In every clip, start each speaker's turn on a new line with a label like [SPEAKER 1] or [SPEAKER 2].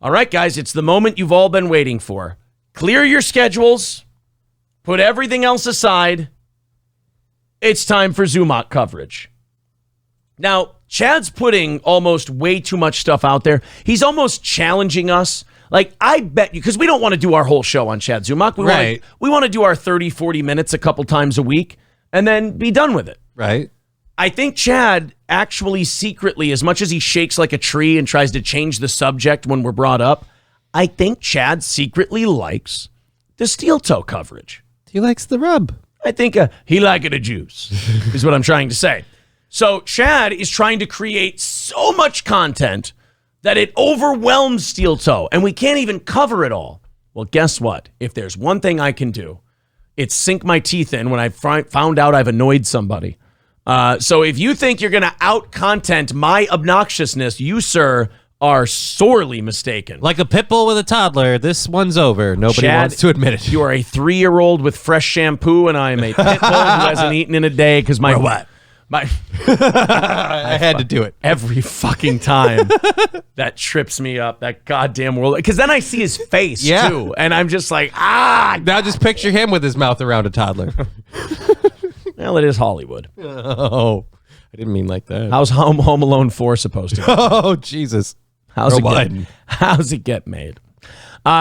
[SPEAKER 1] All right, guys, it's the moment you've all been waiting for. Clear your schedules. Put everything else aside. It's time for Zumock coverage. Now, Chad's putting almost way too much stuff out there. He's almost challenging us. Like, I bet you, because we don't want to do our whole show on Chad Zumock. We want to do our 30, 40 minutes a couple times a week and then be done with it.
[SPEAKER 2] Right.
[SPEAKER 1] I think Chad actually secretly, as much as he shakes like a tree and tries to change the subject when we're brought up, I think Chad secretly likes the steel toe coverage.
[SPEAKER 2] He likes the rub.
[SPEAKER 1] I think he like it a juice is what I'm trying to say. So Chad is trying to create so much content that it overwhelms steel toe, and we can't even cover it all. Well, guess what? If there's one thing I can do, it's sink my teeth in when I found out I've annoyed somebody. So if you think you're going to out-content my obnoxiousness, you, sir, are sorely mistaken.
[SPEAKER 2] Like a pit bull with a toddler, this one's over. Nobody
[SPEAKER 1] Chad,
[SPEAKER 2] wants to admit it.
[SPEAKER 1] You are a 3-year-old with fresh shampoo, and I am a pit bull who hasn't eaten in a day because my...
[SPEAKER 2] what? I had to do it.
[SPEAKER 1] Every fucking time. That trips me up, that goddamn world. Because then I see his face, too, and I'm just like,
[SPEAKER 2] Now just picture him with his mouth around a toddler.
[SPEAKER 1] Well, it is Hollywood.
[SPEAKER 2] Oh, I didn't mean like that.
[SPEAKER 1] How's Home Alone 4 supposed to go?
[SPEAKER 2] Oh, Jesus.
[SPEAKER 1] How's it get made?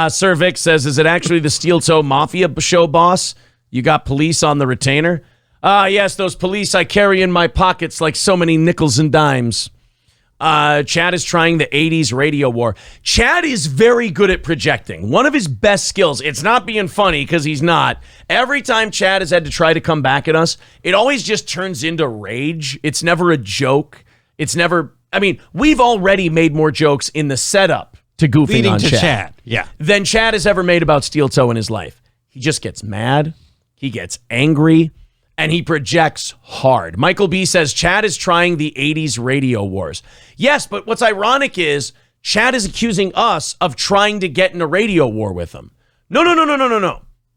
[SPEAKER 1] Sir Vic says, is it actually the Steel Toe Mafia show, boss? You got police on the retainer? Yes, those police I carry in my pockets like so many nickels and dimes. Chad is trying the 80s radio war. Chad is very good at projecting. One of his best skills. It's not being funny because he's not. Every time Chad has had to try to come back at us, it always just turns into rage. It's never a joke. It's never... I mean, we've already made more jokes in the setup to goofing
[SPEAKER 2] Leading
[SPEAKER 1] on
[SPEAKER 2] to
[SPEAKER 1] Chad.
[SPEAKER 2] Yeah.
[SPEAKER 1] Than Chad has ever made about Steel Toe in his life. He just gets mad. He gets angry. And he projects hard. Michael B. says, Chad is trying the 80s radio wars. Yes, but what's ironic is Chad is accusing us of trying to get in a radio war with him. No.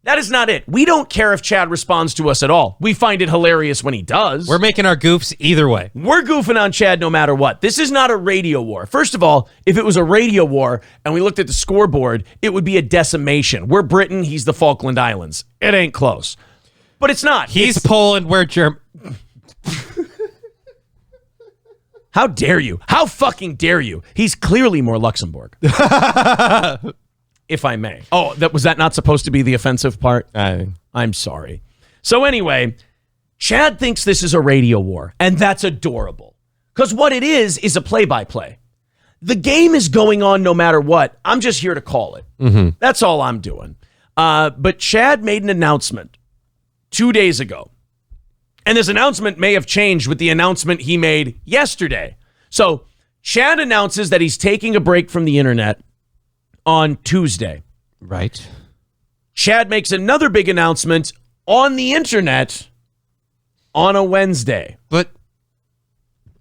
[SPEAKER 1] That is not it. We don't care if Chad responds to us at all. We find it hilarious when he does.
[SPEAKER 2] We're making our goofs either way.
[SPEAKER 1] We're goofing on Chad no matter what. This is not a radio war. First of all, if it was a radio war and we looked at the scoreboard, it would be a decimation. We're Britain, he's the Falkland Islands. It ain't close. But it's not.
[SPEAKER 2] He's Poland, we're German.
[SPEAKER 1] How dare you? How fucking dare you? He's clearly more Luxembourg. If I may. Oh, was that not supposed to be the offensive part? I'm sorry. So anyway, Chad thinks this is a radio war, and that's adorable. Because what it is a play-by-play. The game is going on no matter what. I'm just here to call it. Mm-hmm. That's all I'm doing. But Chad made an announcement 2 days ago. And this announcement may have changed with the announcement he made yesterday. So Chad announces that he's taking a break from the internet on Tuesday.
[SPEAKER 2] Right.
[SPEAKER 1] Chad makes another big announcement on the internet on a Wednesday.
[SPEAKER 2] But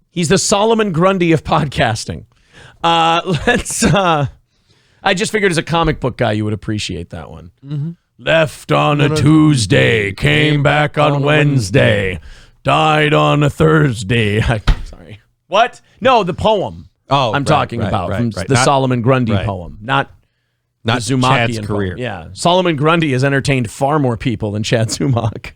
[SPEAKER 1] he's the Solomon Grundy of podcasting. I just figured as a comic book guy, you would appreciate that one. Mm-hmm. Left on a Tuesday, came back on Wednesday, died on a Thursday. Sorry. What? No, the poem I'm talking about from the Solomon Grundy poem, not
[SPEAKER 2] Zumockian
[SPEAKER 1] Chad's
[SPEAKER 2] career.
[SPEAKER 1] Poem. Yeah, Solomon Grundy has entertained far more people than Chad Zumock.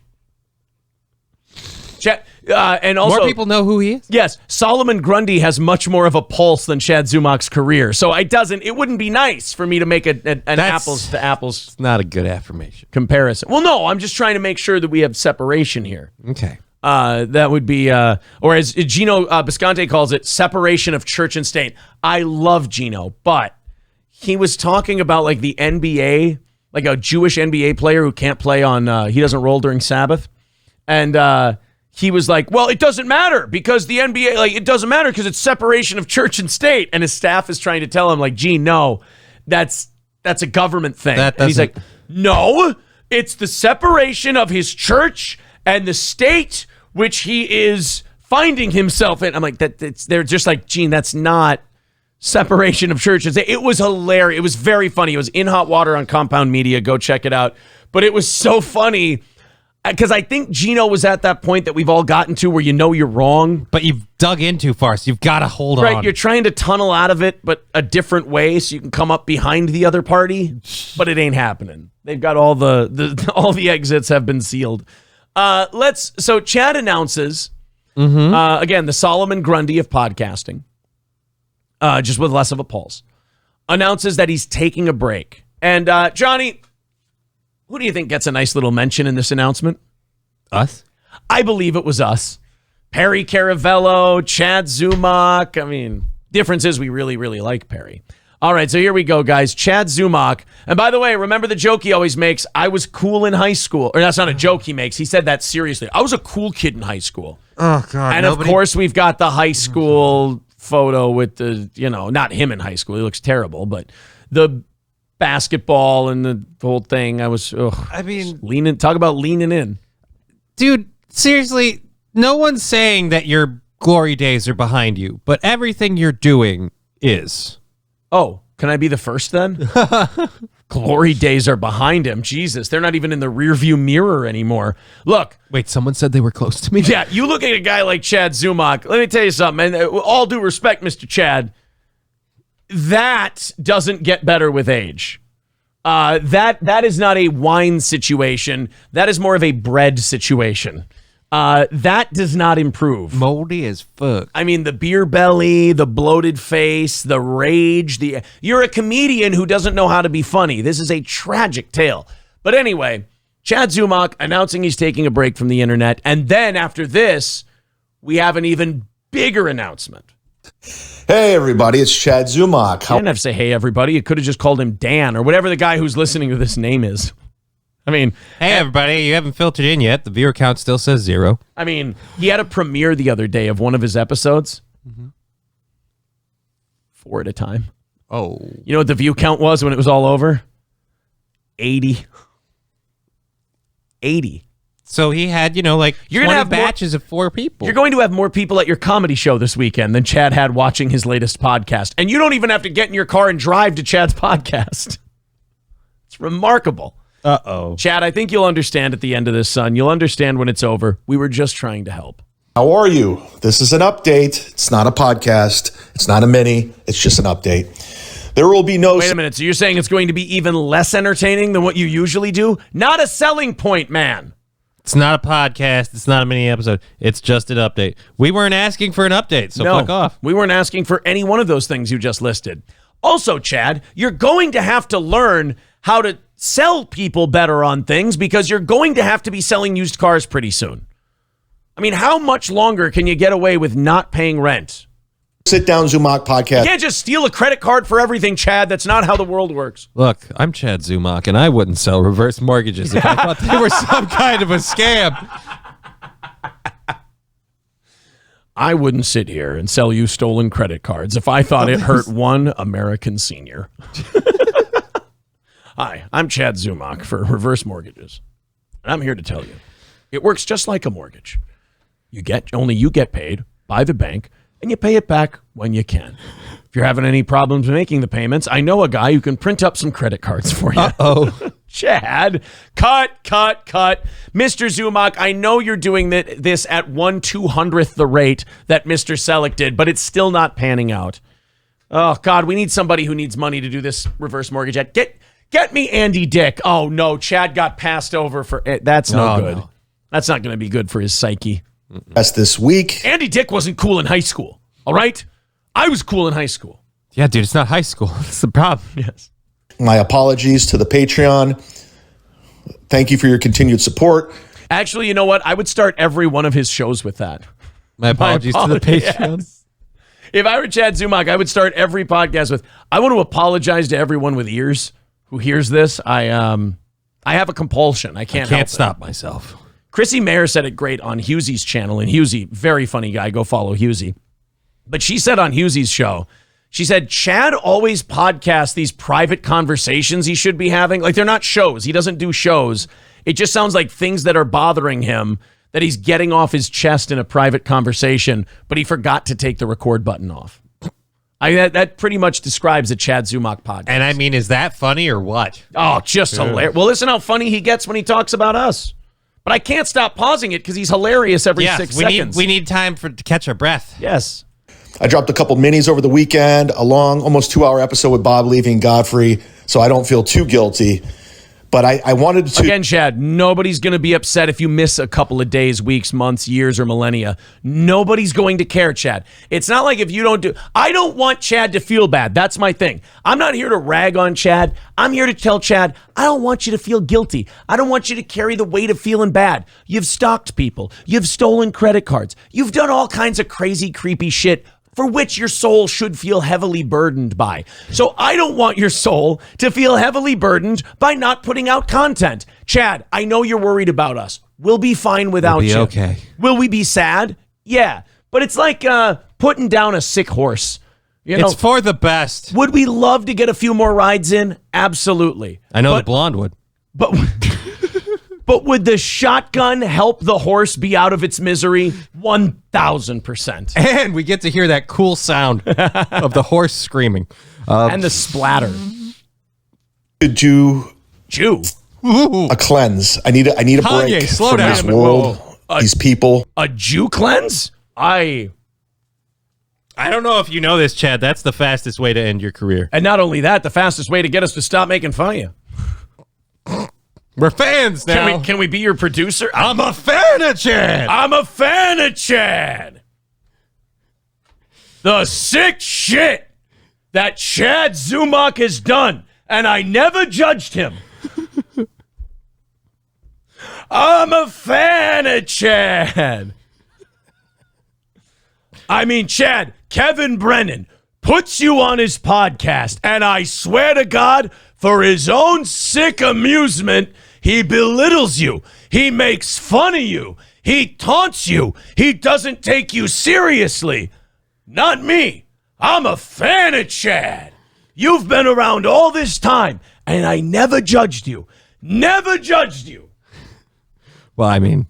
[SPEAKER 1] And also,
[SPEAKER 2] more people know who he is?
[SPEAKER 1] Yes, Solomon Grundy has much more of a pulse than Chad Zumock's career. So it wouldn't be nice for me to make an apples to apples.
[SPEAKER 2] It's not a good affirmation.
[SPEAKER 1] Comparison. Well, no, I'm just trying to make sure that we have separation here.
[SPEAKER 2] Okay.
[SPEAKER 1] That would be, or as Gino Bisconte calls it, separation of church and state. I love Gino, but he was talking about like the NBA, like a Jewish NBA player who can't play on, he doesn't roll during Sabbath. And, he was like, well, it doesn't matter because the NBA, like, it doesn't matter because it's separation of church and state. And his staff is trying to tell him, like, gee, no, that's a government thing. And he's like, no, it's the separation of his church and the state, which he is finding himself in. I'm like, they're just like, Gene, that's not separation of church and state. It was hilarious. It was very funny. It was in Hot Water on Compound Media. Go check it out. But it was so funny. Because I think Gino was at that point that we've all gotten to where you know you're wrong.
[SPEAKER 2] But you've dug in too far, so you've got to hold on.
[SPEAKER 1] Right, you're trying to tunnel out of it, but a different way so you can come up behind the other party. But it ain't happening. They've got all the exits have been sealed. So Chad announces, again, the Solomon Grundy of podcasting, just with less of a pulse, announces that he's taking a break. And Johnny, who do you think gets a nice little mention in this announcement?
[SPEAKER 2] Us?
[SPEAKER 1] I believe it was us. Perry Caravello, Chad Zumock. I mean, difference is we really, really like Perry. All right, so here we go, guys. Chad Zumock. And by the way, remember the joke he always makes? I was cool in high school. Or that's not a joke he makes. He said that seriously. I was a cool kid in high school.
[SPEAKER 2] Oh, God.
[SPEAKER 1] And of course, we've got the high school photo with the, not him in high school. He looks terrible, but the basketball and the whole thing. Talk about leaning in.
[SPEAKER 2] Dude, seriously, no one's saying that your glory days are behind you, but everything you're doing is.
[SPEAKER 1] Oh, can I be the first then? Glory days are behind him. Jesus, they're not even in the rearview mirror anymore. Look.
[SPEAKER 2] Wait, someone said they were close to me?
[SPEAKER 1] Yeah, you look at a guy like Chad Zumock. Let me tell you something, and all due respect, Mr. Chad, that doesn't get better with age. That is not a wine situation. That is more of a bread situation. That does not improve.
[SPEAKER 2] Moldy as fuck.
[SPEAKER 1] I mean, the beer belly, the bloated face, the rage. You're a comedian who doesn't know how to be funny. This is a tragic tale. But anyway, Chad Zumock announcing he's taking a break from the internet. And then after this, we have an even bigger announcement.
[SPEAKER 3] Hey, everybody, it's Chad Zumock.
[SPEAKER 1] You didn't have to say, hey, everybody. You could have just called him Dan or whatever the guy who's listening to this name is. I mean,
[SPEAKER 2] hey, everybody, you haven't filtered in yet. The viewer count still says 0.
[SPEAKER 1] I mean, he had a premiere the other day of one of his episodes. 4 at a time.
[SPEAKER 2] Oh.
[SPEAKER 1] You know what the view count was when it was all over? 80. 80.
[SPEAKER 2] So he had, you're gonna 20
[SPEAKER 1] have
[SPEAKER 2] batches of 4 people.
[SPEAKER 1] You're going to have more people at your comedy show this weekend than Chad had watching his latest podcast. And you don't even have to get in your car and drive to Chad's podcast. It's remarkable.
[SPEAKER 2] Uh-oh.
[SPEAKER 1] Chad, I think you'll understand at the end of this, son. You'll understand when it's over. We were just trying to help.
[SPEAKER 3] How are you? This is an update. It's not a podcast. It's not a mini. It's just an update. There will be no...
[SPEAKER 1] Wait a minute. So you're saying it's going to be even less entertaining than what you usually do? Not a selling point, man.
[SPEAKER 2] It's not a podcast. It's not a mini episode. It's just an update. We weren't asking for an update, so fuck off.
[SPEAKER 1] We weren't asking for any one of those things you just listed. Also, Chad, you're going to have to learn how to sell people better on things because you're going to have to be selling used cars pretty soon. I mean, how much longer can you get away with not paying rent?
[SPEAKER 3] Sit down, Zumock podcast.
[SPEAKER 1] You can't just steal a credit card for everything, Chad. That's not how the world works.
[SPEAKER 2] Look, I'm Chad Zumock, and I wouldn't sell reverse mortgages if I thought they were some kind of a scam.
[SPEAKER 1] I wouldn't sit here and sell you stolen credit cards if I thought it hurt one American senior. Hi, I'm Chad Zumock for Reverse Mortgages. And I'm here to tell you, it works just like a mortgage. You get paid by the bank, and you pay it back when you can. If you're having any problems making the payments, I know a guy who can print up some credit cards for you.
[SPEAKER 2] Uh-oh.
[SPEAKER 1] Chad, cut. Mr. Zumock, I know you're doing this at 1/200th the rate that Mr. Selleck did, but it's still not panning out. Oh, God, we need somebody who needs money to do this reverse mortgage. Get me Andy Dick. Oh, no, Chad got passed over for it. That's no good. No. That's not going to be good for his psyche.
[SPEAKER 3] That's this week.
[SPEAKER 1] Andy Dick wasn't cool in high school, all right? I was cool in high school.
[SPEAKER 2] Yeah, dude, it's not high school. That's the problem.
[SPEAKER 1] Yes.
[SPEAKER 3] My apologies to the Patreon. Thank you for your continued support.
[SPEAKER 1] Actually, you know what? I would start every one of his shows with that.
[SPEAKER 2] My apologies to the Patreon.
[SPEAKER 1] Yes. If I were Chad Zumock, I would start every podcast with, I want to apologize to everyone with ears who hears this. I have a compulsion. I can't
[SPEAKER 2] stop myself.
[SPEAKER 1] Chrissy Mayer said it great on Hughesy's channel, and Hughesy, very funny guy. Go follow Hughesy. But she said on Hughesy's show, she said, Chad always podcasts these private conversations he should be having. Like, they're not shows. He doesn't do shows. It just sounds like things that are bothering him that he's getting off his chest in a private conversation, but he forgot to take the record button off. That pretty much describes a Chad Zumock podcast.
[SPEAKER 2] And I mean, is that funny or what?
[SPEAKER 1] Oh, just hilarious. Well, listen how funny he gets when he talks about us. But I can't stop pausing it because he's hilarious every 6 seconds.
[SPEAKER 2] We need time to catch our breath.
[SPEAKER 1] Yes.
[SPEAKER 3] I dropped a couple minis over the weekend, a long, almost 2-hour episode with Bob Levy and Godfrey, so I don't feel too guilty. But I wanted to...
[SPEAKER 1] Again, Chad, nobody's going to be upset if you miss a couple of days, weeks, months, years, or millennia. Nobody's going to care, Chad. It's not like if you don't do... I don't want Chad to feel bad. That's my thing. I'm not here to rag on Chad. I'm here to tell Chad, I don't want you to feel guilty. I don't want you to carry the weight of feeling bad. You've stalked people. You've stolen credit cards. You've done all kinds of crazy, creepy shit for which your soul should feel heavily burdened by. So I don't want your soul to feel heavily burdened by not putting out content. Chad, I know you're worried about us. We'll be fine without you.
[SPEAKER 2] Okay.
[SPEAKER 1] Will we be sad? Yeah. But it's like putting down a sick horse. You know,
[SPEAKER 2] It's for the best.
[SPEAKER 1] would we love to get a few more rides in? Absolutely.
[SPEAKER 2] I know the blonde would.
[SPEAKER 1] But but would the shotgun help the horse be out of its misery? 1,000%.
[SPEAKER 2] And we get to hear that cool sound of the horse screaming.
[SPEAKER 1] And the splatter.
[SPEAKER 3] to do
[SPEAKER 1] Jew.
[SPEAKER 3] a cleanse. I need a
[SPEAKER 2] Kanye,
[SPEAKER 3] break
[SPEAKER 2] slow
[SPEAKER 3] from
[SPEAKER 2] down.
[SPEAKER 3] this world, these people.
[SPEAKER 1] A Jew cleanse?
[SPEAKER 2] I don't know if you know this, Chad. That's the fastest way to end your career.
[SPEAKER 1] And not only that, the fastest way to get us to stop making fun of you.
[SPEAKER 2] We're fans now.
[SPEAKER 1] Can we be your producer?
[SPEAKER 2] I'm a fan of Chad.
[SPEAKER 1] I'm a fan of Chad. The sick shit that Chad Zumock has done, and I never judged him. I'm a fan of Chad. I mean, Chad, Kevin Brennan puts you on his podcast, and I swear to God, for his own sick amusement, he belittles you. He makes fun of you. He taunts you. He doesn't take you seriously. Not me. I'm a fan of Chad. You've been around all this time, and I never judged you. Never judged you.
[SPEAKER 2] Well, I mean,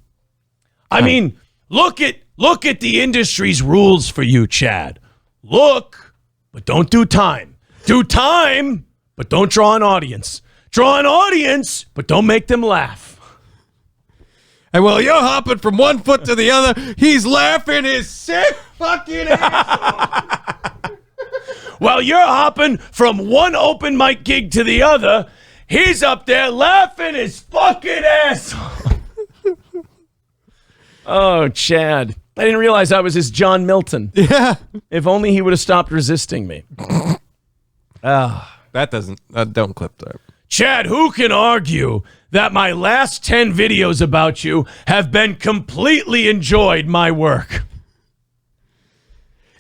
[SPEAKER 1] look at the industry's rules for you, Chad. Look, but don't do time. Do time, but don't draw an audience. Draw an audience, but don't make them laugh.
[SPEAKER 2] and while you're hopping from one foot to the other, he's laughing his sick fucking ass off.
[SPEAKER 1] While you're hopping from one open mic gig to the other, he's up there laughing his fucking ass off. Oh, Chad. I didn't realize I was his John Milton.
[SPEAKER 2] Yeah.
[SPEAKER 1] If only he would have stopped resisting me.
[SPEAKER 2] That doesn't, don't clip that.
[SPEAKER 1] Chad, who can argue that my last 10 videos about you have been completely enjoyed my work?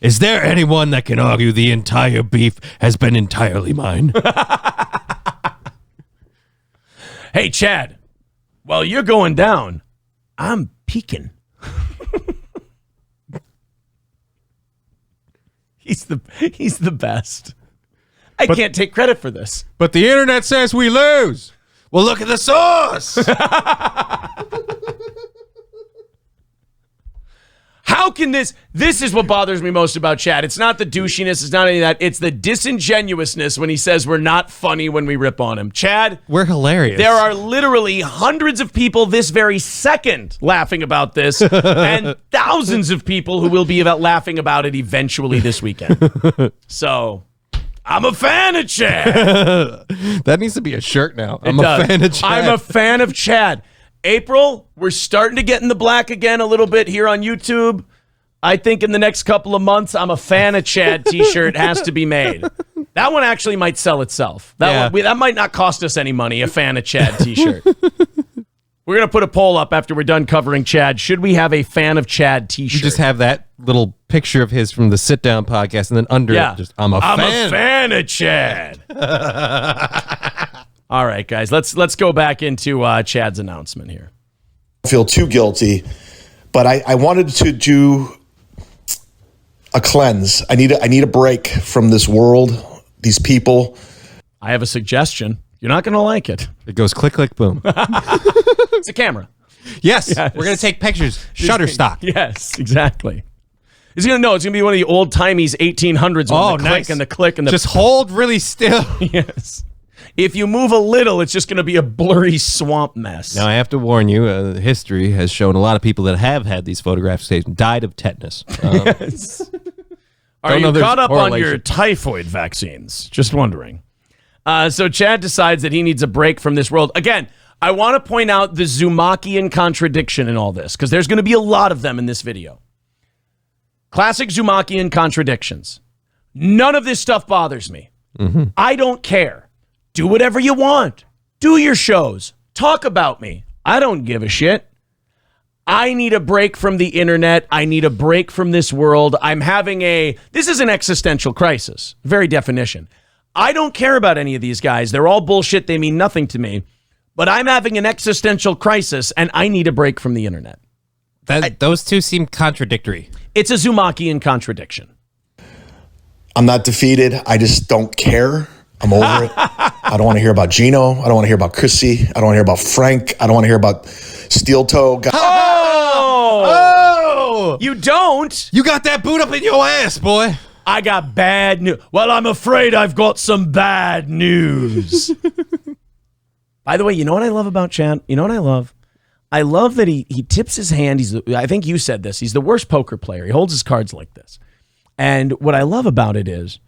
[SPEAKER 2] Is there anyone that can argue the entire beef has been entirely mine?
[SPEAKER 1] Hey, Chad, while you're going down, I'm peeking. He's the best. I can't take credit for this.
[SPEAKER 2] But the internet says we lose. Well, look at the source.
[SPEAKER 1] How can this is what bothers me most about Chad. It's not the douchiness, it's not any of that. It's the disingenuousness when he says we're not funny when we rip on him. Chad,
[SPEAKER 2] We're hilarious.
[SPEAKER 1] there are literally hundreds of people this very second laughing about this, and thousands of people who will be laughing about it eventually this weekend. So, I'm a fan of Chad.
[SPEAKER 2] That needs to be a shirt now.
[SPEAKER 1] It does. I'm a fan of Chad. April, we're starting to get in the black again a little bit here on YouTube. I think in the next couple of months, I'm a fan of Chad t-shirt has to be made. That one actually might sell itself. That might not cost us any money, a fan of Chad t-shirt. We're going to put a poll up after we're done covering Chad. Should we have a fan of Chad t-shirt?
[SPEAKER 2] You just have that little picture of his from the Sit Down podcast, and then under it, just I'm a fan
[SPEAKER 1] of Chad. All right, guys, let's go back into Chad's announcement here.
[SPEAKER 3] I feel too guilty, but I wanted to do a cleanse. I need a break from this world, these people.
[SPEAKER 1] I have a suggestion. You're not going to like it.
[SPEAKER 2] It goes click, click, boom.
[SPEAKER 1] It's a camera.
[SPEAKER 2] Yes, we're going to take pictures. Shutterstock.
[SPEAKER 1] Yes, exactly. It's going to be one of the old-timey's 1800s.
[SPEAKER 2] Oh,
[SPEAKER 1] with the
[SPEAKER 2] nice.
[SPEAKER 1] click and the click and the...
[SPEAKER 2] Just hold really still.
[SPEAKER 1] Yes. If you move a little, it's just going to be a blurry swamp mess.
[SPEAKER 2] Now, I have to warn you, history has shown a lot of people that have had these photographs taken died of tetanus.
[SPEAKER 1] Are you caught up on your typhoid vaccines? Just wondering. So Chad decides that he needs a break from this world. Again, I want to point out the Zumockian contradiction in all this, because there's going to be a lot of them in this video. Classic Zumockian contradictions. None of this stuff bothers me. I don't care. Do whatever you want. Do your shows. Talk about me. I don't give a shit. I need a break from the internet. I need a break from this world. This is an existential crisis. Very definition. I don't care about any of these guys. They're all bullshit. They mean nothing to me. But I'm having an existential crisis, and I need a break from the internet.
[SPEAKER 2] Those two seem contradictory.
[SPEAKER 1] It's a Zumockian contradiction.
[SPEAKER 3] I'm not defeated. I just don't care. I'm over it. I don't want to hear about Gino. I don't want to hear about Chrissy. I don't want to hear about Frank. I don't want to hear about Steel Toe guy.
[SPEAKER 1] Oh! You don't?
[SPEAKER 2] You got that boot up in your ass, boy.
[SPEAKER 1] I got bad news. Well, I'm afraid I've got some bad news. By the way, you know what I love about Chad? You know what I love? I love that he tips his hand. I think you said this. He's the worst poker player. He holds his cards like this. And what I love about it is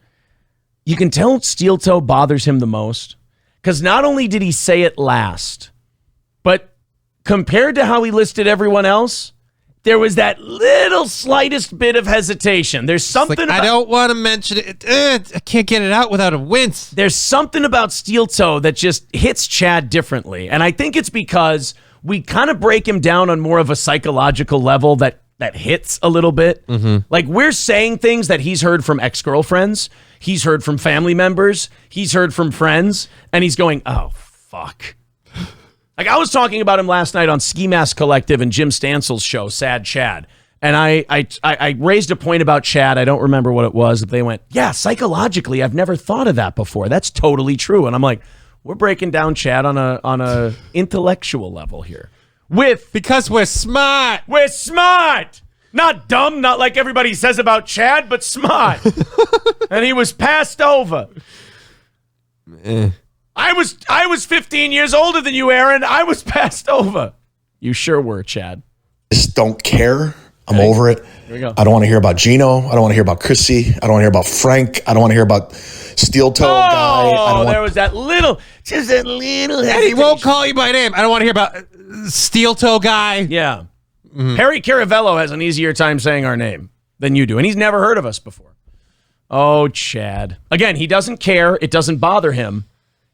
[SPEAKER 1] you can tell Steel Toe bothers him the most, because not only did he say it last, but compared to how he listed everyone else, there was that little slightest bit of hesitation. There's something
[SPEAKER 2] I don't want to mention it. I can't get it out without a wince.
[SPEAKER 1] There's something about Steel Toe that just hits Chad differently. And I think it's because we kind of break him down on more of a psychological level that hits a little bit. Like, we're saying things that he's heard from ex-girlfriends, he's heard from family members, he's heard from friends, and he's going, oh, fuck. Like, I was talking about him last night on Ski Mask Collective and Jim Stansel's show, Sad Chad. And I raised a point about Chad. I don't remember what it was. They went, yeah, psychologically, I've never thought of that before. That's totally true. And I'm like, we're breaking down Chad on a intellectual level here.
[SPEAKER 2] Because we're smart.
[SPEAKER 1] We're smart. Not dumb, not like everybody says about Chad, but smart. And he was passed over. I was 15 years older than you, Aaron. I was passed over. You sure were, Chad.
[SPEAKER 3] Just don't care. I'm over it.
[SPEAKER 1] Here we go.
[SPEAKER 3] I don't want to hear about Gino. I don't want to hear about Chrissy. I don't want to hear about Frank. I don't want to hear about Steel Toe guy.
[SPEAKER 1] Oh, there was that little, just that little.
[SPEAKER 2] And he won't call you by name. I don't want to hear about Steel Toe guy.
[SPEAKER 1] Yeah. Harry Caravello has an easier time saying our name than you do, and he's never heard of us before. Oh, Chad. Again, he doesn't care. It doesn't bother him.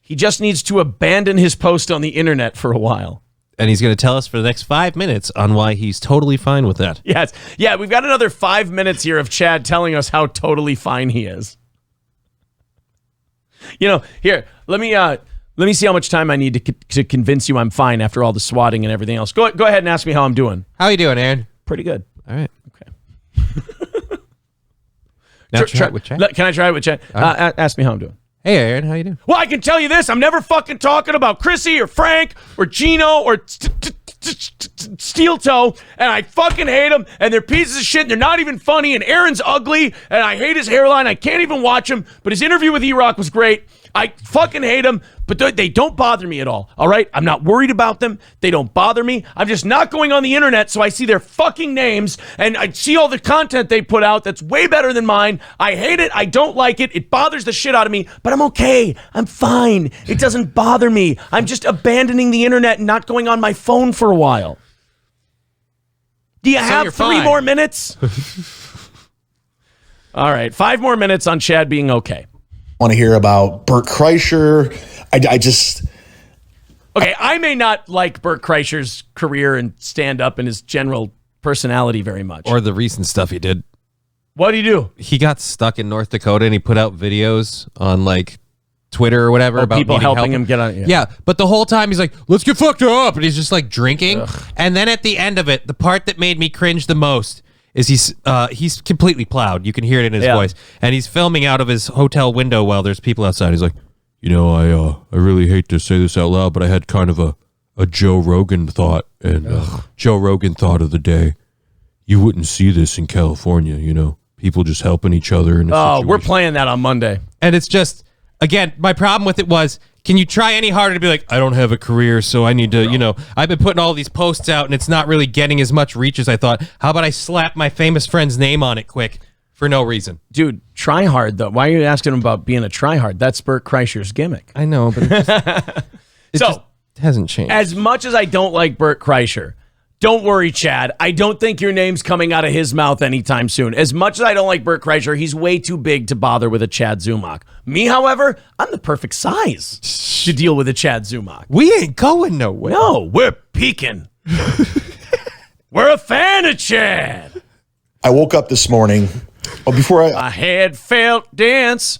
[SPEAKER 1] He just needs to abandon his post on the internet for a while.
[SPEAKER 2] And he's going to tell us for the next 5 minutes on why he's totally fine with that.
[SPEAKER 1] Yes. Yeah, we've got another 5 minutes here of Chad telling us how totally fine he is. You know, here, let me see how much time I need to convince you I'm fine after all the swatting and everything else. Go ahead and ask me how I'm doing.
[SPEAKER 2] How you doing, Aaron?
[SPEAKER 1] Pretty good.
[SPEAKER 2] All right.
[SPEAKER 1] Okay.
[SPEAKER 2] Now try it with Chad.
[SPEAKER 1] Can I try it with Chad? Ask me how I'm doing.
[SPEAKER 2] Hey, Aaron, how you doing?
[SPEAKER 1] Well, I can tell you this. I'm never fucking talking about Chrissy or Frank or Gino or Steel Toe, and I fucking hate them, and they're pieces of shit, and they're not even funny, and Aaron's ugly, and I hate his hairline. I can't even watch him, but his interview with E-Rock was great. I fucking hate them, but they don't bother me at all right? I'm not worried about them. They don't bother me. I'm just not going on the internet, so I see their fucking names, and I see all the content they put out that's way better than mine. I hate it. I don't like it. It bothers the shit out of me, but I'm okay. I'm fine. It doesn't bother me. I'm just abandoning the internet and not going on my phone for a while. Do you have 3 more minutes? All right, 5 more minutes on Chad being okay.
[SPEAKER 3] Want to hear about Bert Kreischer. I just...
[SPEAKER 1] Okay, I may not like Bert Kreischer's career and stand-up and his general personality very much.
[SPEAKER 2] Or the recent stuff he did.
[SPEAKER 1] What did he do?
[SPEAKER 2] He got stuck in North Dakota and he put out videos on like Twitter or whatever about
[SPEAKER 1] people helping him get on.
[SPEAKER 2] Yeah, but the whole time he's like, let's get fucked up. And he's just like drinking. Ugh. And then at the end of it, the part that made me cringe the most is he's completely plowed. You can hear it in his voice. And he's filming out of his hotel window while there's people outside. He's like, you know, I really hate to say this out loud, but I had kind of a Joe Rogan thought. And Joe Rogan thought of the day. You wouldn't see this in California, you know. People just helping each other. In a situation.
[SPEAKER 1] We're playing that on Monday.
[SPEAKER 2] And it's just, again, my problem with it was, can you try any harder to be like, I don't have a career, so I need to, I've been putting all these posts out and it's not really getting as much reach as I thought. How about I slap my famous friend's name on it quick for no reason?
[SPEAKER 1] Dude, try hard though. Why are you asking him about being a tryhard? That's Bert Kreischer's gimmick.
[SPEAKER 2] I know, but it just hasn't changed.
[SPEAKER 1] As much as I don't like Bert Kreischer, don't worry, Chad. I don't think your name's coming out of his mouth anytime soon. As much as I don't like Bert Kreischer, he's way too big to bother with a Chad Zumock. Me, however, I'm the perfect size to deal with a Chad Zumock.
[SPEAKER 2] We ain't going nowhere.
[SPEAKER 1] No, we're peaking. We're a fan of Chad.
[SPEAKER 3] I woke up this morning. Oh, before
[SPEAKER 1] I had felt dance.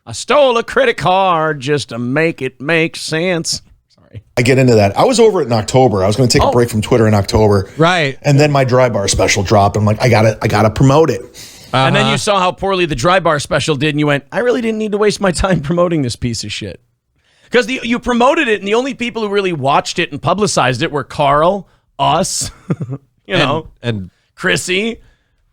[SPEAKER 1] I stole a credit card just to make it make sense.
[SPEAKER 3] I get into that. I was over it in October. I was going to take a break from Twitter in October.
[SPEAKER 2] Right.
[SPEAKER 3] And then my dry bar special dropped. I'm like, I gotta promote it.
[SPEAKER 1] And then you saw how poorly the dry bar special did, and you went, I really didn't need to waste my time promoting this piece of shit. Because you promoted it, and the only people who really watched it and publicized it were Carl, us, and Chrissy,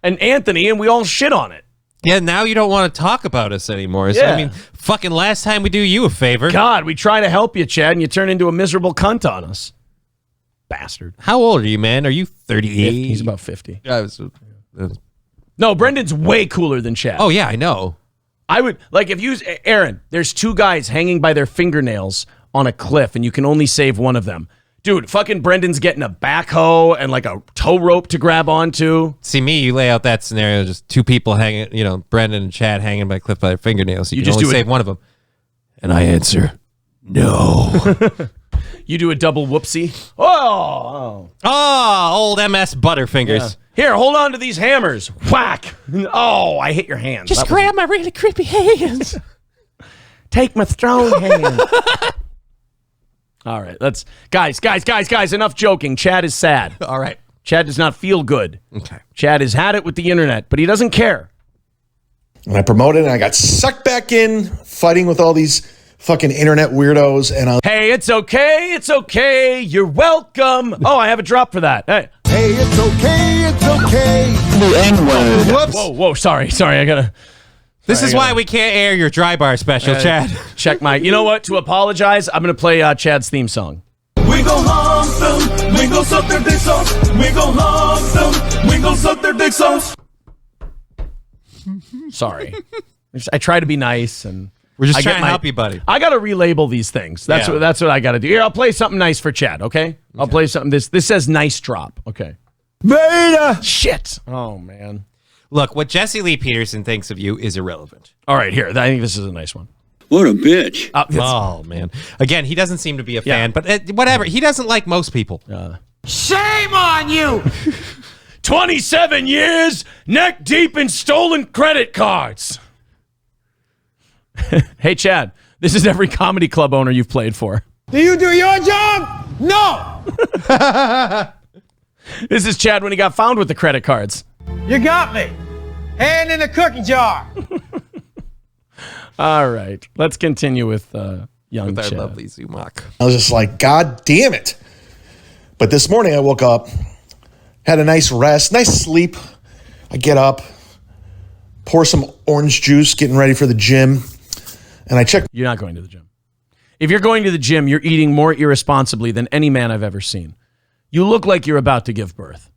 [SPEAKER 1] and Anthony, and we all shit on it.
[SPEAKER 2] Yeah, now you don't want to talk about us anymore. So,
[SPEAKER 1] Yeah.
[SPEAKER 2] I mean, fucking last time we do you a favor.
[SPEAKER 1] God, we try to help you, Chad, and you turn into a miserable cunt on us. Bastard.
[SPEAKER 2] How old are you, man? Are you 38?
[SPEAKER 1] He's about 50.
[SPEAKER 2] Oh,
[SPEAKER 1] No, Brendan's way cooler than Chad.
[SPEAKER 2] yeah, I know.
[SPEAKER 1] I would, like, if you, Aaron, there's two guys hanging by their fingernails on a cliff, and you can only save one of them. Dude, fucking Brendan's getting a backhoe and like a tow rope to grab onto.
[SPEAKER 2] See, you lay out that scenario, just two people hanging, Brendan and Chad hanging by a cliff by their fingernails. You can
[SPEAKER 1] just
[SPEAKER 2] only save one of them. And I answer, no.
[SPEAKER 1] You do a double whoopsie. Oh.
[SPEAKER 2] Old MS Butterfingers.
[SPEAKER 1] Yeah. Here, hold on to these hammers. Whack. Oh, I hit your hands.
[SPEAKER 2] Just grab my really creepy hands.
[SPEAKER 1] Take my strong hand. All right, let's guys, enough joking. Chad is sad.
[SPEAKER 2] All right.
[SPEAKER 1] Chad does not feel good.
[SPEAKER 2] Okay.
[SPEAKER 1] Chad has had it with the internet, but he doesn't care.
[SPEAKER 3] And I promoted and I got sucked back in fighting with all these fucking internet weirdos. And
[SPEAKER 1] Hey, it's okay. You're welcome. Oh, I have a drop for that. Hey,
[SPEAKER 4] it's okay. The N-word.
[SPEAKER 1] Whoops. Whoa, sorry. I gotta.
[SPEAKER 2] This is why we can't air your dry bar special, Chad.
[SPEAKER 1] Check my. You know what? To apologize, I'm gonna play Chad's theme song.
[SPEAKER 5] We gon' hump them, we gon' suck their dicks off. We gon' hump them, we gon' suck their dicks off.
[SPEAKER 1] Sorry. I try to be nice, and
[SPEAKER 2] we're just trying to help you, buddy.
[SPEAKER 1] I gotta relabel these things. That's what I gotta do. Here, I'll play something nice for Chad. Okay. I'll play something. This says nice drop. Okay.
[SPEAKER 4] Beta.
[SPEAKER 1] Shit. Oh man.
[SPEAKER 2] Look, what Jesse Lee Peterson thinks of you is irrelevant.
[SPEAKER 1] All right, here. I think this is a nice one.
[SPEAKER 6] What a bitch.
[SPEAKER 2] Oh, man. Again, he doesn't seem to be a fan, but whatever. He doesn't like most people.
[SPEAKER 4] Shame on you.
[SPEAKER 1] 27 years, neck deep in stolen credit cards. Hey, Chad, this is every comedy club owner you've played for.
[SPEAKER 4] Do you do your job? No.
[SPEAKER 1] This is Chad when he got found with the credit cards.
[SPEAKER 4] You got me. Hand in the cookie jar.
[SPEAKER 1] All right, let's continue with young
[SPEAKER 2] With our
[SPEAKER 1] Chad.
[SPEAKER 2] lovely Zumock.
[SPEAKER 3] I was just like, God damn it. But this morning I woke up, had a nice rest, nice sleep. I get up, pour some orange juice, getting ready for the gym. And I check.
[SPEAKER 1] You're not going to the gym. If you're going to the gym, you're eating more irresponsibly than any man I've ever seen. You look like you're about to give birth.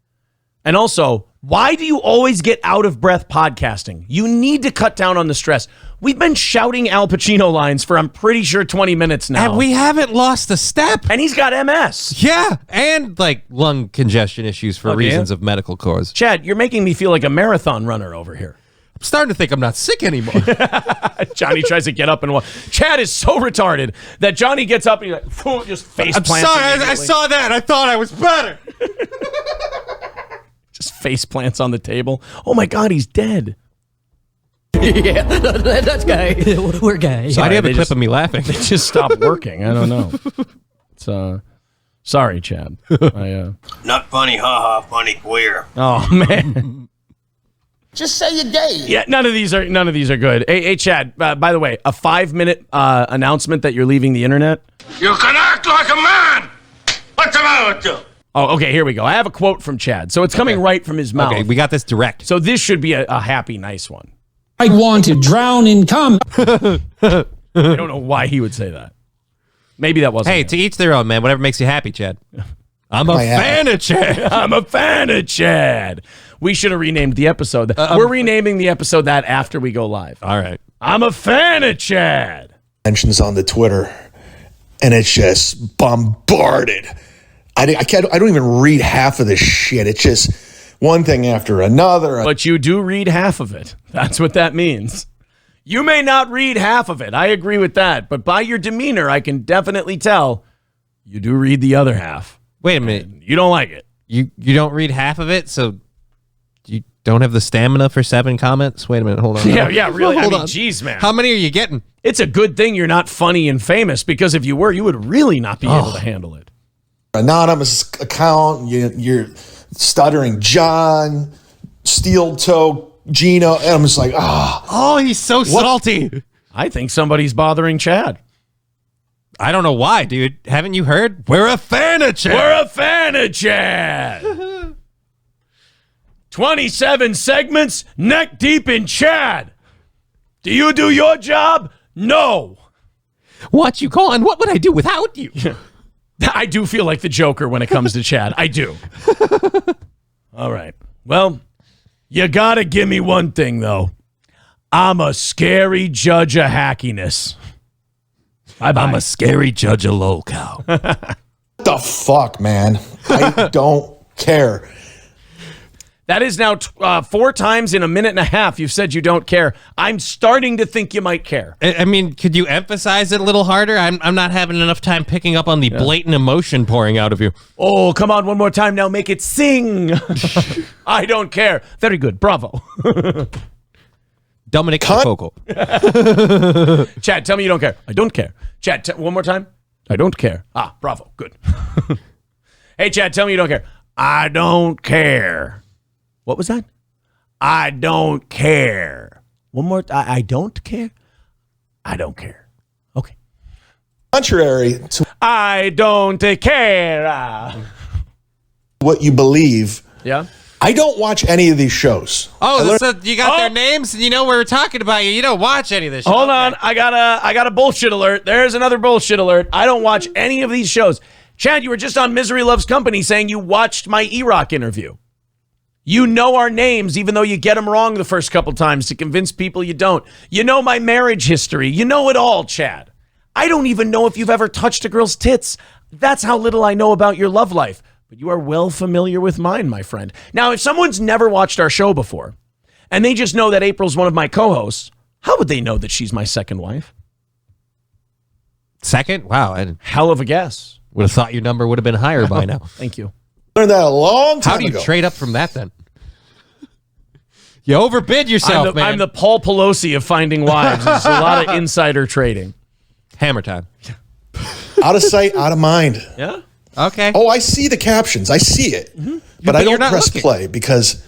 [SPEAKER 1] And also, why do you always get out of breath podcasting? You need to cut down on the stress. We've been shouting Al Pacino lines for, I'm pretty sure, 20 minutes now.
[SPEAKER 2] And we haven't lost a step.
[SPEAKER 1] And he's got MS.
[SPEAKER 2] Yeah, and like lung congestion issues for reasons of medical cause.
[SPEAKER 1] Chad, you're making me feel like a marathon runner over here.
[SPEAKER 2] I'm starting to think I'm not sick anymore.
[SPEAKER 1] Johnny tries to get up and walk. Chad is so retarded that Johnny gets up and he like, just face
[SPEAKER 2] I'm
[SPEAKER 1] plants.
[SPEAKER 2] sorry, I
[SPEAKER 1] immediately.
[SPEAKER 2] saw that and I thought I was better.
[SPEAKER 1] Just face plants on the table. Oh my God, he's dead.
[SPEAKER 7] Yeah, that's gay. We're gay.
[SPEAKER 2] So I do have a
[SPEAKER 1] they
[SPEAKER 2] clip
[SPEAKER 1] just-
[SPEAKER 2] of me laughing.
[SPEAKER 1] They just stopped working. I don't know. It's sorry, Chad.
[SPEAKER 6] Not funny, haha, funny queer.
[SPEAKER 1] Oh man.
[SPEAKER 4] Just say you're gay.
[SPEAKER 1] Yeah, none of these are good. Hey, Chad. By the way, a 5-minute announcement that you're leaving the internet.
[SPEAKER 6] You can act like a man! What's the matter with you?
[SPEAKER 1] Oh, okay. Here we go. I have a quote from Chad, so it's coming right from his mouth.
[SPEAKER 2] Okay, we got this direct.
[SPEAKER 1] So this should be a happy, nice one.
[SPEAKER 7] I want to drown in cum.
[SPEAKER 1] I don't know why he would say that. Maybe that wasn't.
[SPEAKER 2] Hey, to each their own, man. Whatever makes you happy, Chad. I'm a
[SPEAKER 3] My
[SPEAKER 2] fan of Chad.
[SPEAKER 1] I'm a fan of Chad. We should have renamed the episode. We're renaming the episode that after we go live.
[SPEAKER 2] All right.
[SPEAKER 1] I'm a fan of Chad.
[SPEAKER 3] Mentions on the Twitter, and it's just bombarded. I don't even read half of this shit. It's just one thing after another.
[SPEAKER 1] But you do read half of it. That's what that means. You may not read half of it. I agree with that. But by your demeanor, I can definitely tell you do read the other half.
[SPEAKER 2] Wait a minute.
[SPEAKER 1] You don't like it.
[SPEAKER 2] You don't read half of it, so you don't have the stamina for 7 comments? Wait a minute. Hold on.
[SPEAKER 1] Yeah, really.
[SPEAKER 2] Hold
[SPEAKER 1] I mean,
[SPEAKER 2] on.
[SPEAKER 1] geez, man.
[SPEAKER 2] How many are you getting?
[SPEAKER 1] It's a good thing you're not funny and famous, because if you were, you would really not be able to handle it.
[SPEAKER 3] Anonymous account, you're stuttering John, steel toe Gino, and I'm just like,
[SPEAKER 2] Oh, he's so salty.
[SPEAKER 1] I think somebody's bothering Chad.
[SPEAKER 2] I don't know why, dude. Haven't you heard? We're a fan of Chad.
[SPEAKER 1] We're a fan of Chad. 27 segments, neck deep in Chad. Do you do your job? No.
[SPEAKER 2] What you calling? What would I do without you?
[SPEAKER 1] I do feel like the Joker when it comes to Chad. I do. All right. Well, you gotta give me one thing, though. I'm a scary judge of hackiness.
[SPEAKER 2] I'm a scary judge of lolcow.
[SPEAKER 3] the fuck, man? I don't care.
[SPEAKER 1] That is now 4 times in a minute and a half you've said you don't care. I'm starting to think you might care.
[SPEAKER 2] I mean, could you emphasize it a little harder? I'm not having enough time picking up on the blatant emotion pouring out of you.
[SPEAKER 1] Oh, come on, one more time now. Make it sing. I don't care. Very good. Bravo.
[SPEAKER 2] Dominic Focal.
[SPEAKER 1] Chad, tell me you don't care. I don't care. Chad, one more time. I don't care. Ah, bravo. Good. Hey, Chad, tell me you don't care. I don't care. What was that? I don't care. One more. I don't care. I don't care. Okay.
[SPEAKER 3] Contrary to
[SPEAKER 1] I don't care.
[SPEAKER 3] what you believe,
[SPEAKER 1] Yeah.
[SPEAKER 3] I don't watch any of these shows.
[SPEAKER 2] Oh, so you got their names, and you know we're talking about you. You don't watch any of this shit.
[SPEAKER 1] Hold on. I got a bullshit alert. There's another bullshit alert. I don't watch any of these shows. Chad, you were just on Misery Loves Company saying you watched my E-Rock interview. You know our names, even though you get them wrong the first couple times to convince people you don't. You know my marriage history. You know it all, Chad. I don't even know if you've ever touched a girl's tits. That's how little I know about your love life. But you are well familiar with mine, my friend. Now, if someone's never watched our show before, and they just know that April's one of my co-hosts, how would they know that she's my second wife?
[SPEAKER 2] Second? Wow. I
[SPEAKER 1] Hell of a guess.
[SPEAKER 2] would have thought your number would have been higher by now.
[SPEAKER 1] Thank you.
[SPEAKER 3] Learned that a long time
[SPEAKER 2] How do you
[SPEAKER 3] ago.
[SPEAKER 2] trade up from that then? You overbid yourself, man.
[SPEAKER 1] I'm the Paul Pelosi of finding wives. There's a lot of insider trading.
[SPEAKER 2] Hammer time.
[SPEAKER 3] Out of sight, out of mind.
[SPEAKER 1] Yeah?
[SPEAKER 2] Okay.
[SPEAKER 3] Oh, I see the captions. I see it. But
[SPEAKER 2] but
[SPEAKER 3] I
[SPEAKER 2] you're
[SPEAKER 3] don't
[SPEAKER 2] not
[SPEAKER 3] press
[SPEAKER 2] looking.
[SPEAKER 3] play, because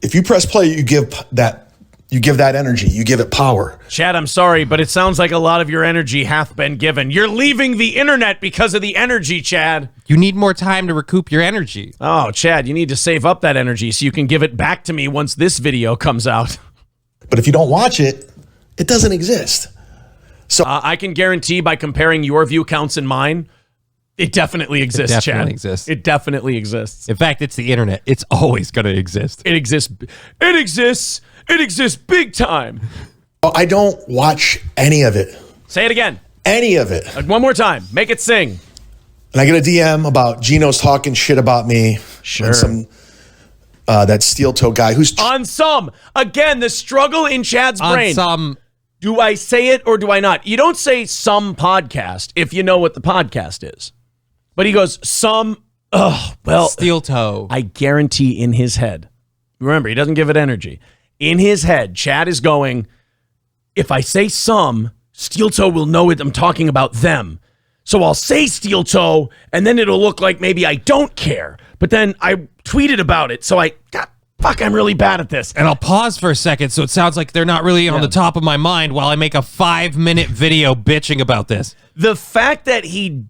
[SPEAKER 3] if you press play, you give that energy. You give it power.
[SPEAKER 1] Chad, I'm sorry, but it sounds like a lot of your energy hath been given. You're leaving the internet because of the energy, Chad.
[SPEAKER 2] You need more time to recoup your energy.
[SPEAKER 1] Oh, Chad, you need to save up that energy so you can give it back to me once this video comes out.
[SPEAKER 3] But if you don't watch it, it doesn't exist. So
[SPEAKER 1] I can guarantee by comparing your view counts and mine, it definitely exists,
[SPEAKER 2] definitely
[SPEAKER 1] Chad.
[SPEAKER 2] exists.
[SPEAKER 1] It definitely exists.
[SPEAKER 2] In fact, it's the internet. It's always going to exist.
[SPEAKER 1] It exists. It exists. It exists big time.
[SPEAKER 3] I don't watch any of it.
[SPEAKER 1] Say it again.
[SPEAKER 3] Any of it.
[SPEAKER 1] One more time. Make it sing.
[SPEAKER 3] And I get a DM about Gino's talking shit about me.
[SPEAKER 1] Sure.
[SPEAKER 3] And some that steel toe guy who's
[SPEAKER 1] On some. Again, the struggle in Chad's brain.
[SPEAKER 2] On some...
[SPEAKER 1] Do I say it or do I not? You don't say some podcast if you know what the podcast is. But he goes, some,
[SPEAKER 2] Steel toe.
[SPEAKER 1] I guarantee in his head. Remember, he doesn't give it energy. In his head, Chad is going, if I say some, Steel Toe will know it. I'm talking about them. So I'll say Steel Toe, and then it'll look like maybe I don't care. But then I tweeted about it, so I'm really bad at this.
[SPEAKER 2] And I'll pause for a second so it sounds like they're not really on the top of my mind while I make a 5-minute video bitching about this.
[SPEAKER 1] The fact that he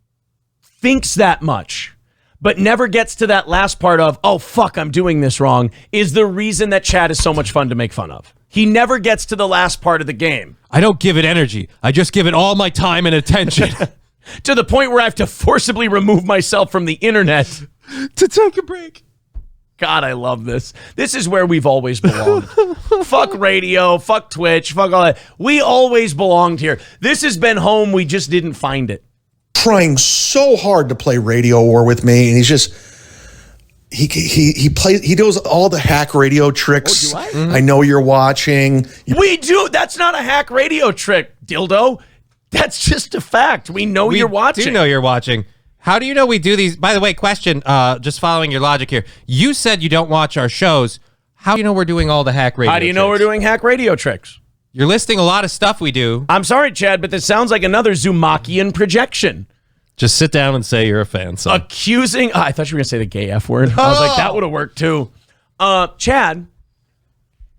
[SPEAKER 1] thinks that much, but never gets to that last part of, oh, fuck, I'm doing this wrong, is the reason that Chad is so much fun to make fun of. He never gets to the last part of the game.
[SPEAKER 2] I don't give it energy. I just give it all my time and attention.
[SPEAKER 1] To the point where I have to forcibly remove myself from the internet
[SPEAKER 2] to take a break.
[SPEAKER 1] God, I love this. This is where we've always belonged. Fuck radio, fuck Twitch, fuck all that. We always belonged here. This has been home. We just didn't find it.
[SPEAKER 3] Trying so hard to play Radio War with me, and he's just he does all the hack radio tricks.
[SPEAKER 1] Oh, do I?
[SPEAKER 3] Mm-hmm. I know you're watching.
[SPEAKER 1] We do. That's not a hack radio trick, dildo. That's just a fact. We know you're watching.
[SPEAKER 2] We do know you're watching. How do you know we do these? By the way, question, just following your logic here. You said you don't watch our shows. How do you know we're doing all the hack radio
[SPEAKER 1] How do you know we're doing hack radio tricks?
[SPEAKER 2] You're listing a lot of stuff we do.
[SPEAKER 1] I'm sorry, Chad, but this sounds like another Zumockian projection.
[SPEAKER 2] Just sit down and say you're a fan, son.
[SPEAKER 1] Accusing... I thought you were going to say the gay F word. I was like, that would have worked too. Chad,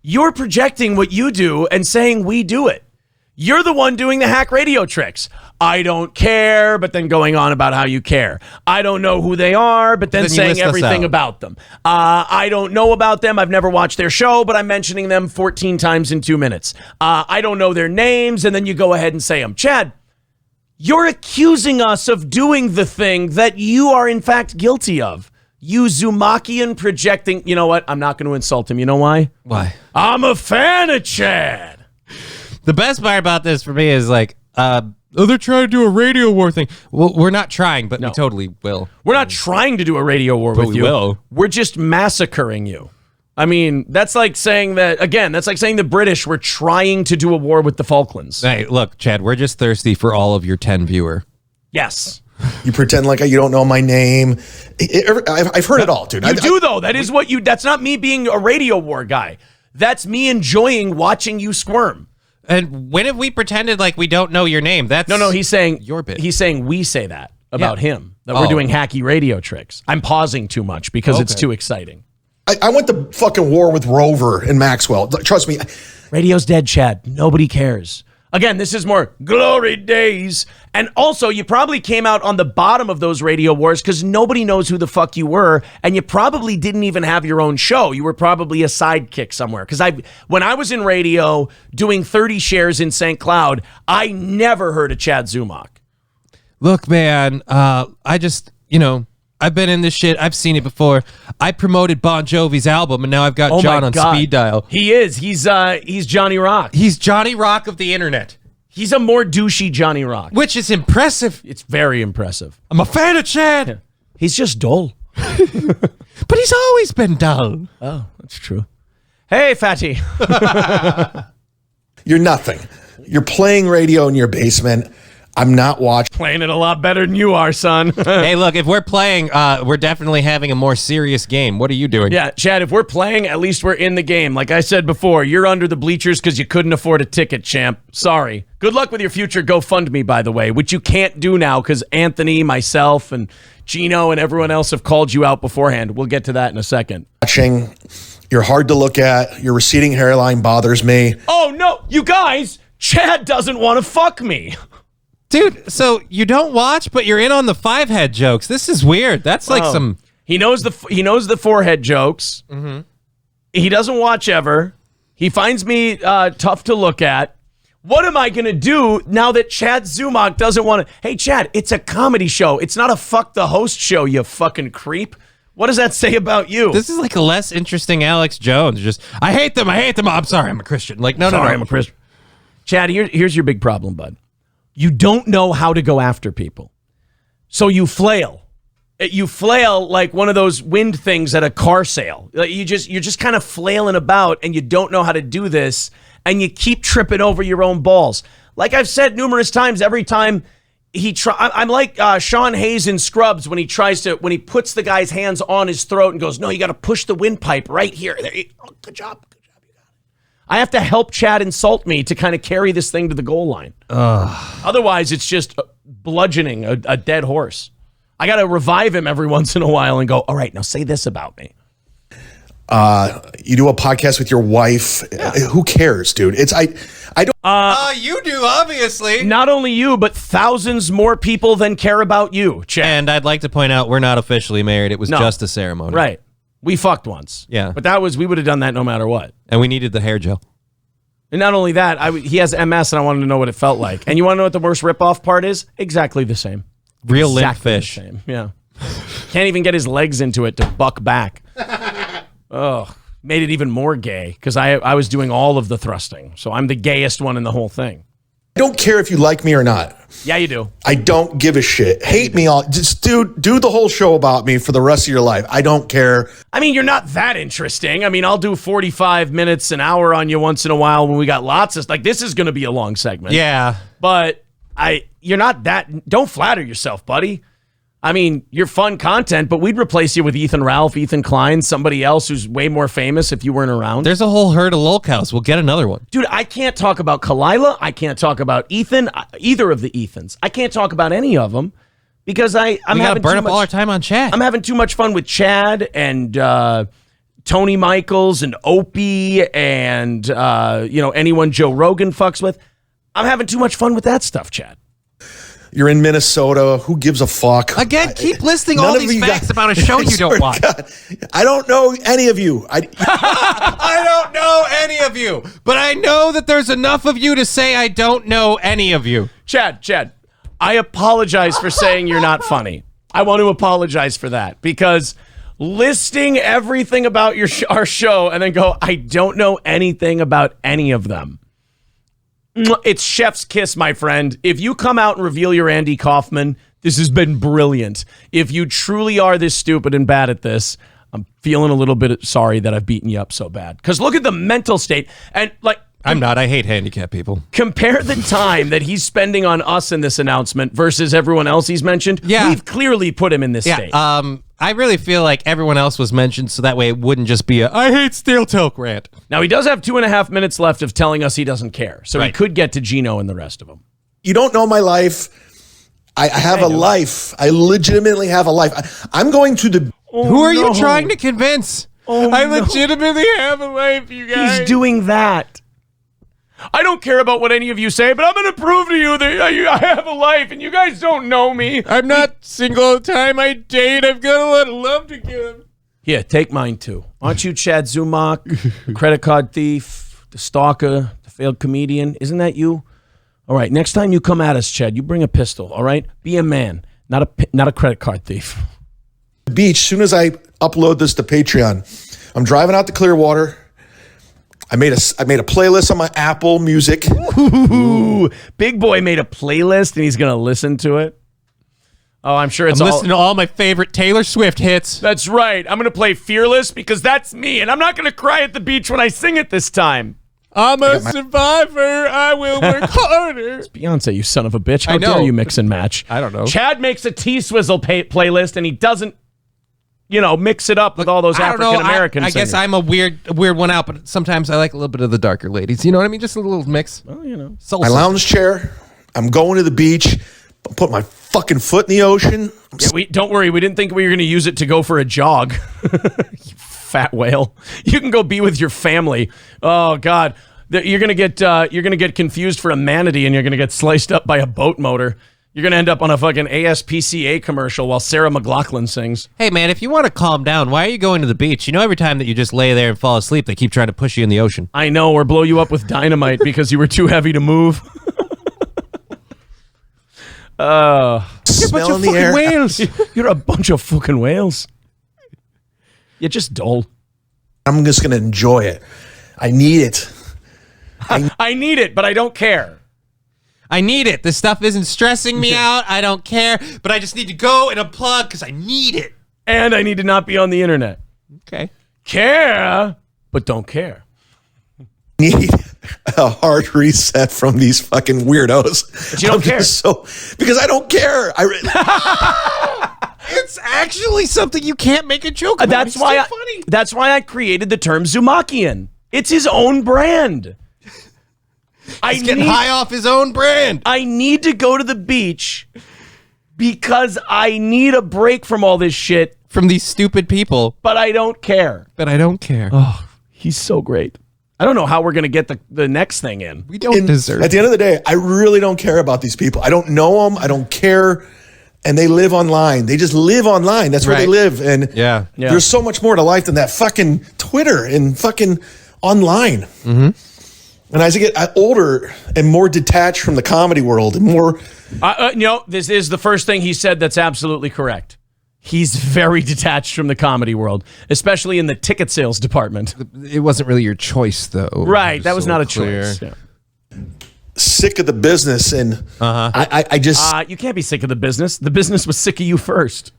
[SPEAKER 1] you're projecting what you do and saying we do it. You're the one doing the hack radio tricks. I don't care, but then going on about how you care. I don't know who they are, but then saying everything about them. I don't know about them. I've never watched their show, but I'm mentioning them 14 times in 2 minutes. I don't know their names, and then you go ahead and say them. Chad, you're accusing us of doing the thing that you are in fact guilty of. You Zumockian projecting. You know what? I'm not going to insult him. You know why?
[SPEAKER 2] Why?
[SPEAKER 1] I'm a fan of Chad.
[SPEAKER 2] The best part about this for me is like, they're trying to do a radio war thing. Well, we're not trying, but we totally will.
[SPEAKER 1] We're not trying to do a radio war with you.
[SPEAKER 2] Will.
[SPEAKER 1] We're just massacring you. I mean, that's like saying that, again, that's like saying the British were trying to do a war with the Falklands.
[SPEAKER 2] Hey, look, Chad, we're just thirsty for all of your 10 viewer.
[SPEAKER 1] Yes.
[SPEAKER 3] You pretend like you don't know my name. I've heard it all, dude.
[SPEAKER 1] You do, though. That is what you, that's not me being a radio war guy. That's me enjoying watching you squirm.
[SPEAKER 2] And when have we pretended like we don't know your name? That's
[SPEAKER 1] No, he's saying
[SPEAKER 2] your bit.
[SPEAKER 1] He's saying we say that about him, that we're doing hacky radio tricks. I'm pausing too much because it's too exciting.
[SPEAKER 3] I went to fucking war with Rover and Maxwell. Trust me.
[SPEAKER 1] Radio's dead, Chad. Nobody cares. Again, this is more glory days. And also, you probably came out on the bottom of those radio wars because nobody knows who the fuck you were. And you probably didn't even have your own show. You were probably a sidekick somewhere. Because when I was in radio doing 30 shares in St. Cloud, I never heard of Chad Zumock.
[SPEAKER 2] Look, man, I just, I've been in this shit. I've seen it before. I promoted Bon Jovi's album, and now I've got John on speed dial.
[SPEAKER 1] He is. He's Johnny Rock.
[SPEAKER 2] He's Johnny Rock of the internet.
[SPEAKER 1] He's a more douchey Johnny Rock.
[SPEAKER 2] Which is impressive.
[SPEAKER 1] It's very impressive.
[SPEAKER 2] I'm a fan of Chad. Yeah.
[SPEAKER 1] He's just dull.
[SPEAKER 2] But he's always been dull.
[SPEAKER 1] Oh, that's true. Hey, fatty.
[SPEAKER 3] You're nothing. You're playing radio in your basement. I'm not watching.
[SPEAKER 1] Playing it a lot better than you are, son.
[SPEAKER 2] Hey, look, if we're playing, we're definitely having a more serious game. What are you doing?
[SPEAKER 1] Yeah, Chad, if we're playing, at least we're in the game. Like I said before, you're under the bleachers because you couldn't afford a ticket, champ. Sorry. Good luck with your future GoFundMe, by the way, which you can't do now because Anthony, myself, and Gino, and everyone else have called you out beforehand. We'll get to that in a second.
[SPEAKER 3] You're hard to look at. Your receding hairline bothers me.
[SPEAKER 1] Oh, no. You guys, Chad doesn't want to fuck me.
[SPEAKER 2] Dude, so you don't watch, but you're in on the 5-head jokes. This is weird. That's like some...
[SPEAKER 1] He knows the 4-head jokes. Mm-hmm. He doesn't watch ever. He finds me tough to look at. What am I going to do now that Chad Zumock doesn't want to... Hey, Chad, it's a comedy show. It's not a fuck the host show, you fucking creep. What does that say about you?
[SPEAKER 2] This is like a less interesting Alex Jones. Just, I hate them. Oh, I'm sorry. I'm a Christian. Like, no.
[SPEAKER 1] I'm a Christian. Chad, here's your big problem, bud. You don't know how to go after people. So you flail. You flail like one of those wind things at a car sale. You're just kind of flailing about and you don't know how to do this and you keep tripping over your own balls. Like I've said numerous times, every time I'm like Sean Hayes in Scrubs when he puts the guy's hands on his throat and goes, no, you got to push the windpipe right here. Good job. I have to help Chad insult me to kind of carry this thing to the goal line. Otherwise, it's just bludgeoning a dead horse. I got to revive him every once in a while and go, all right, now say this about me.
[SPEAKER 3] You do a podcast with your wife. Yeah. Who cares, dude? I don't.
[SPEAKER 2] You do, obviously.
[SPEAKER 1] Not only you, but thousands more people than care about you, Chad.
[SPEAKER 2] And I'd like to point out we're not officially married. It was just a ceremony.
[SPEAKER 1] Right. We fucked once.
[SPEAKER 2] Yeah.
[SPEAKER 1] But we would have done that no matter what.
[SPEAKER 2] And we needed the hair gel.
[SPEAKER 1] And not only that, he has MS and I wanted to know what it felt like. And you want to know what the worst ripoff part is? Exactly the same.
[SPEAKER 2] Real limp
[SPEAKER 1] Exactly the
[SPEAKER 2] fish.
[SPEAKER 1] same. Yeah. Can't even get his legs into it to buck back. Oh, made it even more gay because I was doing all of the thrusting. So I'm the gayest one in the whole thing.
[SPEAKER 3] I don't care if you like me or not.
[SPEAKER 1] Yeah, you do.
[SPEAKER 3] I don't give a shit. Hate me all. Just do the whole show about me for the rest of your life. I don't care.
[SPEAKER 1] I mean, you're not that interesting. I mean, I'll do 45 minutes, an hour on you once in a while when we got lots of like. This is going to be a long segment.
[SPEAKER 2] Yeah.
[SPEAKER 1] But you're not that. Don't flatter yourself, buddy. I mean, you're fun content, but we'd replace you with Ethan Ralph, Ethan Klein, somebody else who's way more famous if you weren't around.
[SPEAKER 2] There's a whole herd of lolcows. We'll get another one.
[SPEAKER 1] Dude, I can't talk about Kalila. I can't talk about Ethan, either of the Ethans. I can't talk about any of them because I'm
[SPEAKER 2] We gotta
[SPEAKER 1] having
[SPEAKER 2] burn
[SPEAKER 1] too
[SPEAKER 2] up
[SPEAKER 1] much,
[SPEAKER 2] all our time on chat.
[SPEAKER 1] I'm having too much fun with Chad and Tony Michaels and Opie and anyone Joe Rogan fucks with. I'm having too much fun with that stuff, Chad.
[SPEAKER 3] You're in Minnesota. Who gives a fuck?
[SPEAKER 2] Again, keep listing
[SPEAKER 3] None
[SPEAKER 2] all
[SPEAKER 3] of
[SPEAKER 2] these
[SPEAKER 3] you
[SPEAKER 2] facts
[SPEAKER 3] guys-
[SPEAKER 2] about a show
[SPEAKER 3] I
[SPEAKER 2] you
[SPEAKER 3] swear
[SPEAKER 2] don't
[SPEAKER 3] to
[SPEAKER 2] watch.
[SPEAKER 3] God, I don't know any of you.
[SPEAKER 2] I don't know any of you, but I know that there's enough of you to say I don't know any of you.
[SPEAKER 1] Chad, I apologize for saying you're not funny. I want to apologize for that because listing everything about our show and then go, I don't know anything about any of them. It's chef's kiss, my friend. If you come out and reveal you're Andy Kaufman, this has been brilliant. If you truly are this stupid and bad at this, I'm feeling a little bit sorry that I've beaten you up so bad. Because look at the mental state. And like,
[SPEAKER 2] I'm not. I hate handicapped people.
[SPEAKER 1] compare the time that he's spending on us in this announcement versus everyone else he's mentioned.
[SPEAKER 2] Yeah.
[SPEAKER 1] We've clearly put him in this state.
[SPEAKER 2] I really feel like everyone else was mentioned, so that way it wouldn't just be a I hate steel toe rant.
[SPEAKER 1] Now, he does have 2.5 minutes left of telling us he doesn't care. So he
[SPEAKER 2] Right.
[SPEAKER 1] could get to Gino and the rest of them.
[SPEAKER 3] You don't know my life. I have a life. I legitimately have a life. I'm going to the.
[SPEAKER 2] Who are you trying to convince? I legitimately have a life, you guys.
[SPEAKER 1] He's doing that. I don't care about what any of you say, but I'm going to prove to you that I have a life and you guys don't know me.
[SPEAKER 2] I'm not single all the time I date. I've got a lot of love to give.
[SPEAKER 1] Here, take mine too. Aren't you Chad Zumock, the credit card thief, the stalker, the failed comedian? Isn't that you? All right, next time you come at us, Chad, you bring a pistol, all right? Be a man, not a credit card thief.
[SPEAKER 3] Beach. As soon as I upload this to Patreon, I'm driving out to Clearwater. I made a playlist on my Apple Music.
[SPEAKER 1] Ooh, Big Boy made a playlist and he's going to listen to it. Oh, I'm sure it's
[SPEAKER 2] I'm
[SPEAKER 1] all...
[SPEAKER 2] listening to all my favorite Taylor Swift hits.
[SPEAKER 1] That's right. I'm going to play Fearless because that's me, and I'm not going to cry at the beach when I sing it this time.
[SPEAKER 2] I'm a survivor. I will work harder.
[SPEAKER 1] Beyonce, you son of a bitch. How
[SPEAKER 2] I know.
[SPEAKER 1] dare you mix and match?
[SPEAKER 2] I don't know.
[SPEAKER 1] Chad makes a T-Swizzle playlist, and he doesn't, mix it up with all those
[SPEAKER 2] I don't know.
[SPEAKER 1] African-American
[SPEAKER 2] I guess
[SPEAKER 1] singers.
[SPEAKER 2] I'm a weird one out, but sometimes I like a little bit of the darker ladies. You know what I mean? Just a little mix.
[SPEAKER 1] Well,
[SPEAKER 2] Soul
[SPEAKER 3] My
[SPEAKER 2] sister.
[SPEAKER 3] lounge chair. I'm going to the beach. Put my fucking foot in the ocean.
[SPEAKER 1] Yeah, don't worry. We didn't think we were going to use it to go for a jog. You fat whale. You can go be with your family. Oh, God. You're going to get confused for a manatee, and you're going to get sliced up by a boat motor. You're going to end up on a fucking ASPCA commercial while Sarah McLachlan sings.
[SPEAKER 2] Hey, man, if you want to calm down, why are you going to the beach? You know, every time that you just lay there and fall asleep, they keep trying to push you in the ocean.
[SPEAKER 1] I know, or blow you up with dynamite because you were too heavy to move.
[SPEAKER 3] Smell in the air.
[SPEAKER 2] whales.
[SPEAKER 1] You're a bunch of fucking whales. You're just dull.
[SPEAKER 3] I'm just going to enjoy it. I need it.
[SPEAKER 1] I need it, but I don't care.
[SPEAKER 2] I need it. This stuff isn't stressing me out. I don't care, but I just need to go and unplug because I need it.
[SPEAKER 1] And I need to not be on the internet.
[SPEAKER 2] Okay.
[SPEAKER 1] Care, but don't care.
[SPEAKER 3] Need a hard reset from these fucking weirdos.
[SPEAKER 1] But you don't care.
[SPEAKER 3] Because I don't care.
[SPEAKER 2] It's actually something you can't make a joke about.
[SPEAKER 1] That's
[SPEAKER 2] It's
[SPEAKER 1] why.
[SPEAKER 2] so funny.
[SPEAKER 1] That's why I created the term Zumockian. It's his own brand.
[SPEAKER 2] He's getting high off his own brand.
[SPEAKER 1] I need to go to the beach because I need a break from all this shit.
[SPEAKER 2] From these stupid people.
[SPEAKER 1] But I don't care.
[SPEAKER 2] But I don't care.
[SPEAKER 1] Oh, he's so great. I don't know how we're gonna get the next thing in.
[SPEAKER 2] We don't deserve
[SPEAKER 3] At the end of the day, I really don't care about these people. I don't know them. I don't care. And they live online. They just live online. That's where they
[SPEAKER 2] Right.
[SPEAKER 3] live. And
[SPEAKER 2] Yeah.
[SPEAKER 3] there's so much more to life than that fucking Twitter and fucking online. And as I get older and more detached from the comedy world and more...
[SPEAKER 1] This is the first thing he said that's absolutely correct. He's very detached from the comedy world, especially in the ticket sales department.
[SPEAKER 2] It wasn't really your choice, though.
[SPEAKER 1] Right, that was not a choice. Yeah.
[SPEAKER 3] Sick of the business, and I just...
[SPEAKER 1] you can't be sick of the business. The business was sick of you first.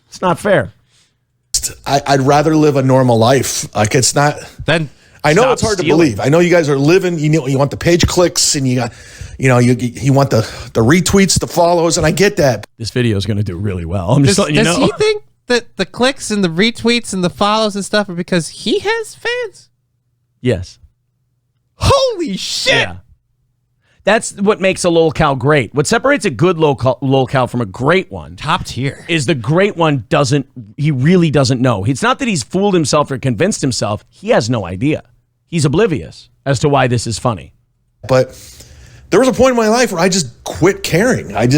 [SPEAKER 1] It's not fair.
[SPEAKER 3] I'd rather live a normal life. Like, it's not...
[SPEAKER 2] Then...
[SPEAKER 3] I know it's hard to believe. I know you guys are living, you want the page clicks, and you want the retweets, the follows, and I get that.
[SPEAKER 1] This video is going to do really well. I'm just letting you know.
[SPEAKER 2] Does he think that the clicks and the retweets and the follows and stuff are because he has fans?
[SPEAKER 1] Yes.
[SPEAKER 2] Holy shit!
[SPEAKER 1] Yeah. That's what makes a lolcow great. What separates a good lolcow from a great one,
[SPEAKER 2] top tier, is
[SPEAKER 1] the great one he really doesn't know. It's not that he's fooled himself or convinced himself. He has no idea. He's oblivious as to why this is funny.
[SPEAKER 3] But there was a point in my life where I just quit caring. And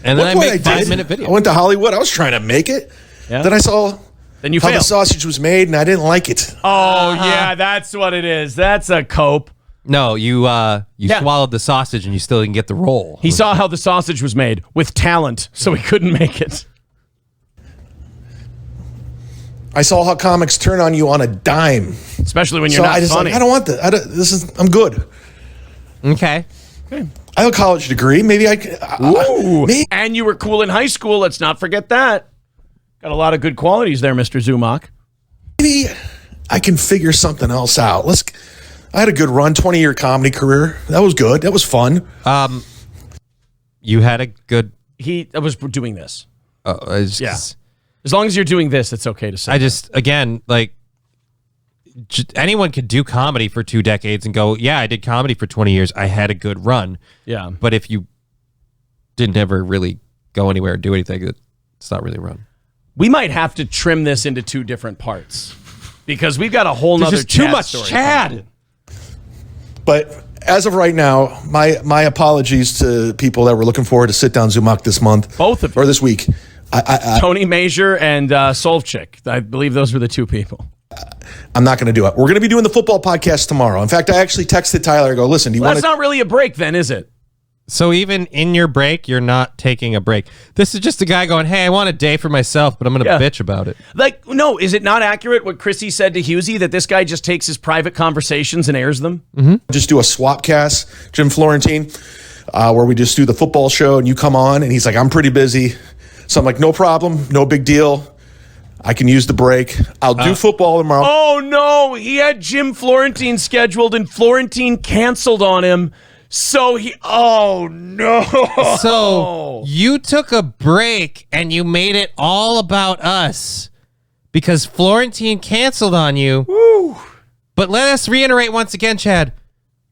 [SPEAKER 2] then I made 5-minute videos.
[SPEAKER 3] I went to Hollywood. I was trying to make it. Yeah. Then I saw how the sausage was made, and I didn't like it.
[SPEAKER 1] Oh, yeah, that's what it is. That's a cope.
[SPEAKER 2] No, you swallowed the sausage, and you still didn't get the roll.
[SPEAKER 1] He saw how the sausage was made with talent, so he couldn't make it.
[SPEAKER 3] I saw how comics turn on you on a dime,
[SPEAKER 1] especially when you're not funny.
[SPEAKER 3] I don't want that. I'm good.
[SPEAKER 2] Okay.
[SPEAKER 3] I have a college degree. Maybe
[SPEAKER 1] and you were cool in high school. Let's not forget that. Got a lot of good qualities there, Mr. Zumock.
[SPEAKER 3] Maybe I can figure something else out. I had a good run, 20-year comedy career. That was good. That was fun.
[SPEAKER 2] You had a good...
[SPEAKER 1] I was doing this.
[SPEAKER 2] Yeah.
[SPEAKER 1] As long as you're doing this, it's okay to say.
[SPEAKER 2] Anyone could do comedy for 2 decades and go, yeah, I did comedy for 20 years. I had a good run.
[SPEAKER 1] Yeah.
[SPEAKER 2] But if you didn't ever really go anywhere or do anything, it's not really a run.
[SPEAKER 1] We might have to trim this into 2 different parts because we've got a whole nother
[SPEAKER 2] There's just too much Chad.
[SPEAKER 3] But as of right now, my apologies to people that were looking forward to Sit Down Zumock this month.
[SPEAKER 1] Both of you.
[SPEAKER 3] Or this week.
[SPEAKER 1] Tony Major and Solvchik. I believe those were the 2 people.
[SPEAKER 3] I'm not going to do it. We're going to be doing the football podcast tomorrow. In fact, I actually texted Tyler. I go, listen, do you want to...
[SPEAKER 1] That's not really a break then, is it?
[SPEAKER 2] So even in your break, you're not taking a break. This is just a guy going, hey, I want a day for myself, but I'm going to bitch about it.
[SPEAKER 1] Like, no, is it not accurate what Chrissy said to Husey, that this guy just takes his private conversations and airs them?
[SPEAKER 3] Mm-hmm. Just do a swap cast, Jim Florentine, where we just do the football show and you come on and he's like, I'm pretty busy. So I'm like, no problem, no big deal. I can use the break. I'll do football tomorrow.
[SPEAKER 1] Oh, no. He had Jim Florentine scheduled and Florentine canceled on him. So oh, no.
[SPEAKER 2] So you took a break and you made it all about us because Florentine canceled on you.
[SPEAKER 1] Woo.
[SPEAKER 2] But let us reiterate once again, Chad,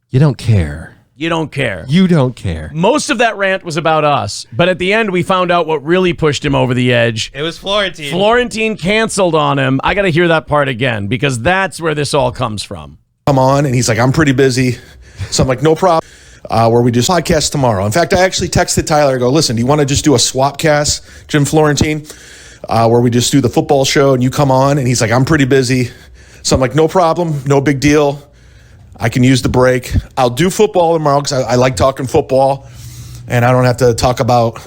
[SPEAKER 2] you don't care.
[SPEAKER 1] You don't care.
[SPEAKER 2] You don't care.
[SPEAKER 1] Most of that rant was about us, but at the end we found out what really pushed him over the edge.
[SPEAKER 2] It was Florentine.
[SPEAKER 1] Florentine canceled on him. I got to hear that part again because that's where this all comes from.
[SPEAKER 3] Come on, and he's like, I'm pretty busy. So I'm like, no problem. Where we do podcast tomorrow. In fact, I actually texted Tyler. I go, listen, do you want to just do a swap cast, Jim Florentine, where we just do the football show and you come on? And he's like, I'm pretty busy. So I'm like, no problem, no big deal. I can use the break. I'll do football tomorrow because I like talking football, and I don't have to talk about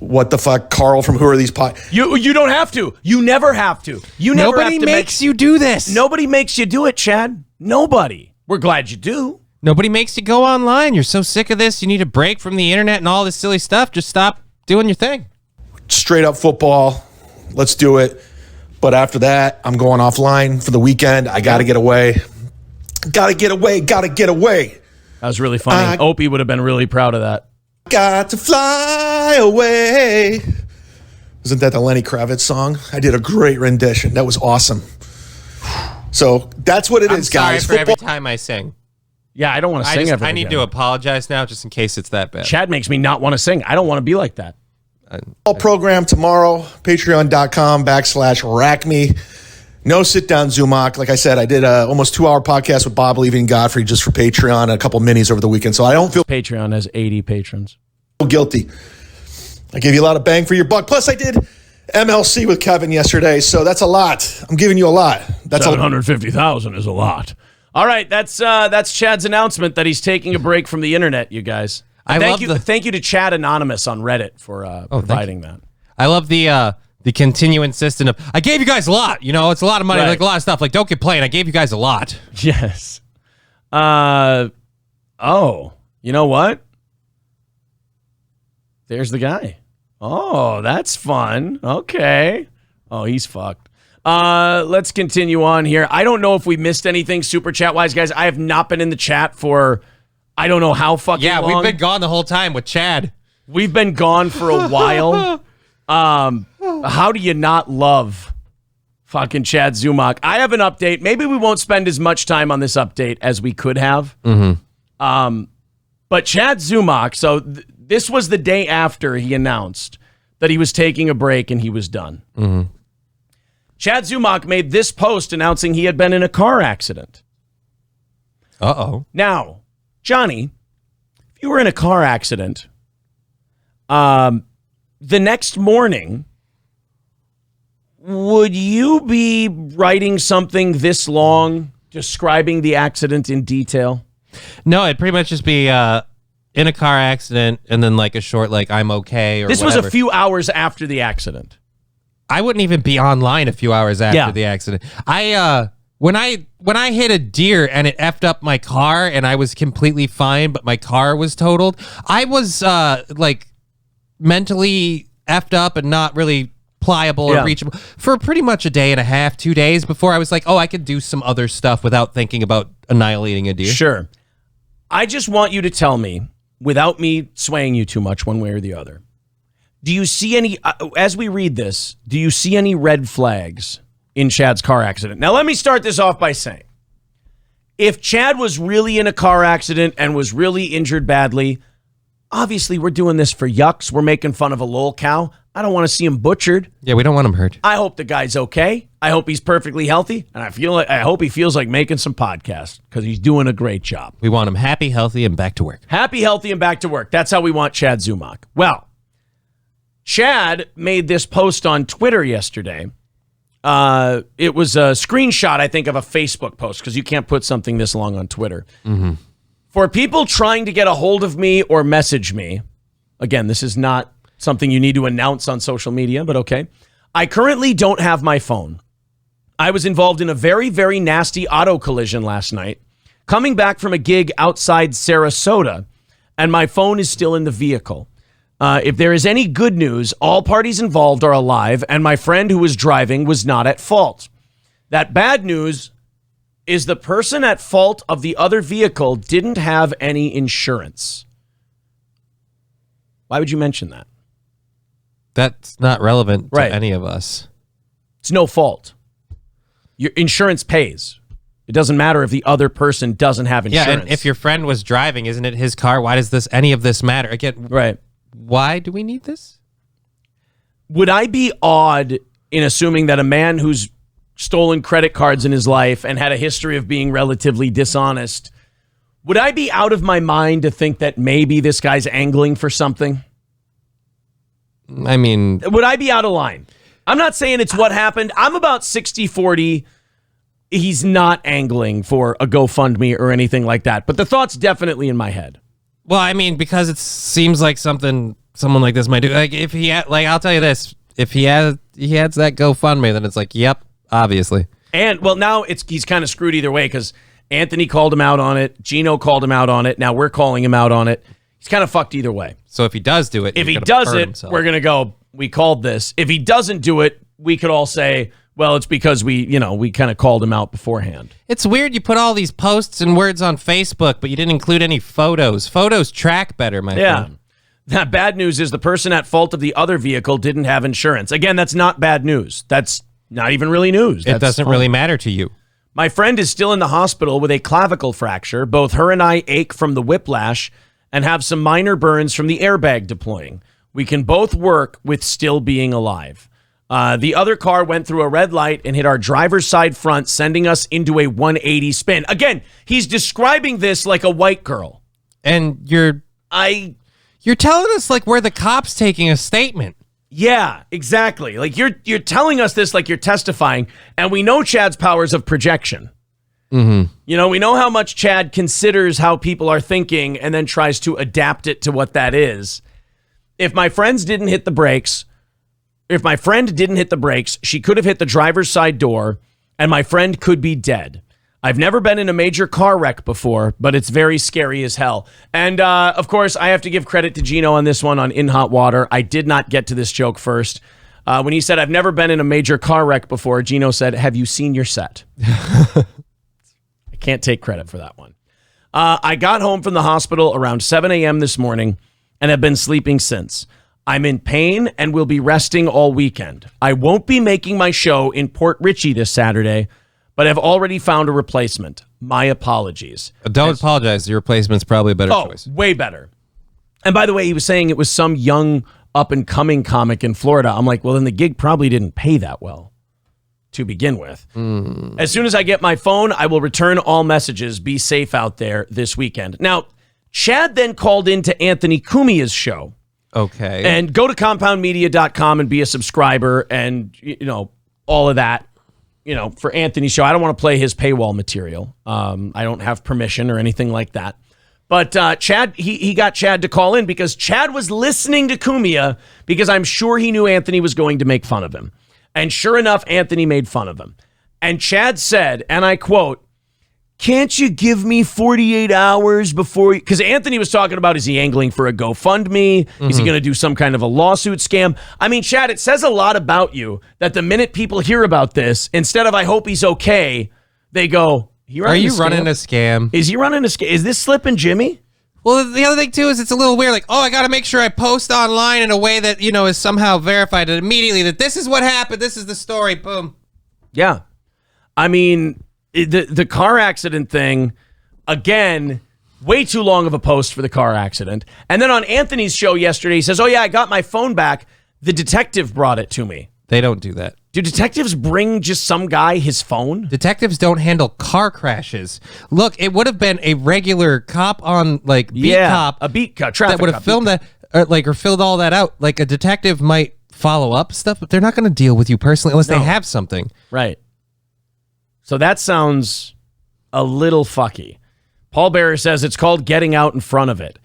[SPEAKER 3] what the fuck Carl from Who Are These
[SPEAKER 1] You don't have to. You never have to.
[SPEAKER 2] Nobody makes you do this.
[SPEAKER 1] Nobody makes you do it, Chad. Nobody. We're glad you do.
[SPEAKER 2] Nobody makes you go online. You're so sick of this. You need a break from the internet and all this silly stuff. Just stop doing your thing.
[SPEAKER 3] Straight up football. Let's do it. But after that, I'm going offline for the weekend. I got to get away. Got to get away.
[SPEAKER 1] That was really funny. Opie would have been really proud of that.
[SPEAKER 3] Got to fly away. Isn't that the Lenny Kravitz song? I did a great rendition. That was awesome. So that's what it is, guys.
[SPEAKER 2] Sorry for every time I sing.
[SPEAKER 1] Yeah, I don't want to sing ever
[SPEAKER 2] I need to apologize now just in case it's that bad.
[SPEAKER 1] Chad makes me not want to sing. I don't want to be like that.
[SPEAKER 3] Program tomorrow, patreon.com/rackme. No sit down Zumock. Like I said, I did a almost 2-hour podcast with Bob Levy and Godfrey just for Patreon and a couple minis over the weekend. So I don't feel
[SPEAKER 1] Patreon has 80 patrons.
[SPEAKER 3] Guilty. I gave you a lot of bang for your buck. Plus I did MLC with Kevin yesterday. So that's a lot. I'm giving you a lot. That's
[SPEAKER 1] 750,000 is a lot. All right, that's Chad's announcement that he's taking a break from the internet, you guys. Thank you to Chad Anonymous on Reddit for providing that. I love the continuing insistence of, I gave you guys a lot. You know, it's a lot of money, like a lot of stuff. Like, don't complain. I gave you guys a lot. Yes. Oh, you know what? There's the guy. Oh, that's fun. Okay. Oh, he's fucked. Let's continue on here. I don't know if we missed anything super chat wise, guys. I have not been in the chat for I don't know how fucking long.
[SPEAKER 2] We've been gone the whole time with Chad.
[SPEAKER 1] We've been gone for a while. How do you not love fucking Chad Zumock? I have an update. Maybe we won't spend as much time on this update as we could have. But Chad Zumock, so this was the day after he announced that he was taking a break and he was done. Chad Zumock made this post announcing he had been in a car accident. Now, Johnny, if you were in a car accident, the next morning, would you be writing something this long describing the accident in detail?
[SPEAKER 2] No, it'd pretty much just be in a car accident and then like a short like I'm okay or
[SPEAKER 1] this
[SPEAKER 2] whatever.
[SPEAKER 1] Was a few hours after the accident.
[SPEAKER 2] I wouldn't even be online a few hours after the accident. When I hit a deer and it effed up my car and I was completely fine, but my car was totaled, I was like mentally effed up and not really pliable or reachable for pretty much a day and a half, 2 days before I was like, oh, I could do some other stuff without thinking about annihilating a deer.
[SPEAKER 1] Sure. I just want you to tell me, without me swaying you too much one way or the other, do you see any, as we read this, do you see any red flags in Chad's car accident? Now, let me start this off by saying, if Chad was really in a car accident and was really injured badly, obviously we're doing this for yucks. We're making fun of a lol cow. I don't want to see him butchered.
[SPEAKER 2] Yeah, we don't want him hurt.
[SPEAKER 1] I hope the guy's okay. I hope he's perfectly healthy. And I hope he feels like making some podcasts because he's doing a great job.
[SPEAKER 2] We want him happy, healthy, and back to work.
[SPEAKER 1] Happy, healthy, and back to work. That's how we want Chad Zumock. Well, Chad made this post on Twitter yesterday. It was a screenshot, I think, of a Facebook post because you can't put something this long on Twitter. For people trying to get a hold of me or message me, again, this is not something you need to announce on social media, but okay. I currently don't have my phone. I was involved in a very, very nasty auto collision last night, coming back from a gig outside Sarasota, and my phone is still in the vehicle. If there is any good news, all parties involved are alive, and my friend who was driving was not at fault. That bad news is the person at fault of the other vehicle didn't have any insurance. Why would you mention that?
[SPEAKER 2] That's not relevant to any of us.
[SPEAKER 1] It's no fault. Your insurance pays. It doesn't matter if the other person doesn't have insurance.
[SPEAKER 2] Yeah, and if your friend was driving, isn't it his car? Why does any of this matter? Again, why do we need this?
[SPEAKER 1] Would I be odd in assuming that a man who's stolen credit cards in his life and had a history of being relatively dishonest, would I be out of my mind to think that maybe this guy's angling for something?
[SPEAKER 2] I mean,
[SPEAKER 1] would I be out of line? I'm not saying it's what happened. I'm about 60-40. He's not angling for a GoFundMe or anything like that. But the thought's definitely in my head.
[SPEAKER 2] Well, I mean, because it seems like someone like this might do. Like if he had, like, I'll tell you this: if he has that GoFundMe, then it's like, yep, obviously.
[SPEAKER 1] And well, now he's kind of screwed either way because Anthony called him out on it, Gino called him out on it. Now we're calling him out on it. He's kind of fucked either way.
[SPEAKER 2] So if he does do it,
[SPEAKER 1] if he does it, we're gonna go, we called this. If he doesn't do it, we could all say, well, it's because we kind of called him out beforehand.
[SPEAKER 2] It's weird you put all these posts and words on Facebook, but you didn't include any photos. Photos track better, my friend.
[SPEAKER 1] That bad news is the person at fault of the other vehicle didn't have insurance. Again, that's not bad news. That's not even really news.
[SPEAKER 2] It doesn't really matter to you.
[SPEAKER 1] My friend is still in the hospital with a clavicle fracture. Both her and I ache from the whiplash and have some minor burns from the airbag deploying. We can both work with still being alive. The other car went through a red light and hit our driver's side front, sending us into a 180 spin. Again, he's describing this like a white girl.
[SPEAKER 2] And you're telling us like we're the cops taking a statement.
[SPEAKER 1] Yeah, exactly. Like you're telling us this like you're testifying, and we know Chad's powers of projection. You know, we know how much Chad considers how people are thinking and then tries to adapt it to what that is. If my friend didn't hit the brakes, she could have hit the driver's side door and my friend could be dead. I've never been in a major car wreck before, but it's very scary as hell. And, of course, I have to give credit to Gino on this one on In Hot Water. I did not get to this joke first. When he said, I've never been in a major car wreck before, Gino said, have you seen your set? I can't take credit for that one. I got home from the hospital around 7 a.m. this morning and have been sleeping since. I'm in pain and will be resting all weekend. I won't be making my show in Port Richey this Saturday, but have already found a replacement. My apologies.
[SPEAKER 2] Don't apologize. Your replacement's probably a better choice.
[SPEAKER 1] Way better. And by the way, he was saying it was some young up-and-coming comic in Florida. I'm like, well, then the gig probably didn't pay that well to begin with. As soon as I get my phone, I will return all messages. Be safe out there this weekend. Now, Chad then called into Anthony Cumia's show.
[SPEAKER 2] Okay.
[SPEAKER 1] And go to compoundmedia.com and be a subscriber and, you know, all of that. You know, for Anthony's show, I don't want to play his paywall material. I don't have permission or anything like that. But Chad, he got Chad to call in because Chad was listening to Cumia because I'm sure he knew Anthony was going to make fun of him. And sure enough, Anthony made fun of him. And Chad said, and I quote, can't you give me 48 hours before? Because Anthony was talking about, is he angling for a GoFundMe? Is he going to do some kind of a lawsuit scam? I mean, Chad, it says a lot about you that the minute people hear about this, instead of I hope he's okay, they go,
[SPEAKER 2] are you running a scam?
[SPEAKER 1] Is he running a scam? Is this Slippin' Jimmy?
[SPEAKER 2] Well, the other thing, too, is it's a little weird. Like, oh, I got to make sure I post online in a way that, you know, is somehow verified and immediately that this is what happened. This is the story. Boom.
[SPEAKER 1] Yeah. I mean, the car accident thing, again, way too long of a post for the car accident. And then on Anthony's show yesterday, he says, oh, yeah, I got my phone back. The detective brought it to me.
[SPEAKER 2] They don't do that.
[SPEAKER 1] Do detectives bring just some guy his phone?
[SPEAKER 2] Detectives don't handle car crashes. Look, it would have been a regular cop on, like, beat cop.
[SPEAKER 1] A beat cop, traffic
[SPEAKER 2] that would have filmed that, or filled all that out. Like, a detective might follow up stuff, but they're not going to deal with you personally unless they have something.
[SPEAKER 1] Right. So that sounds a little fucky. Paul Bearer says it's called getting out in front of it.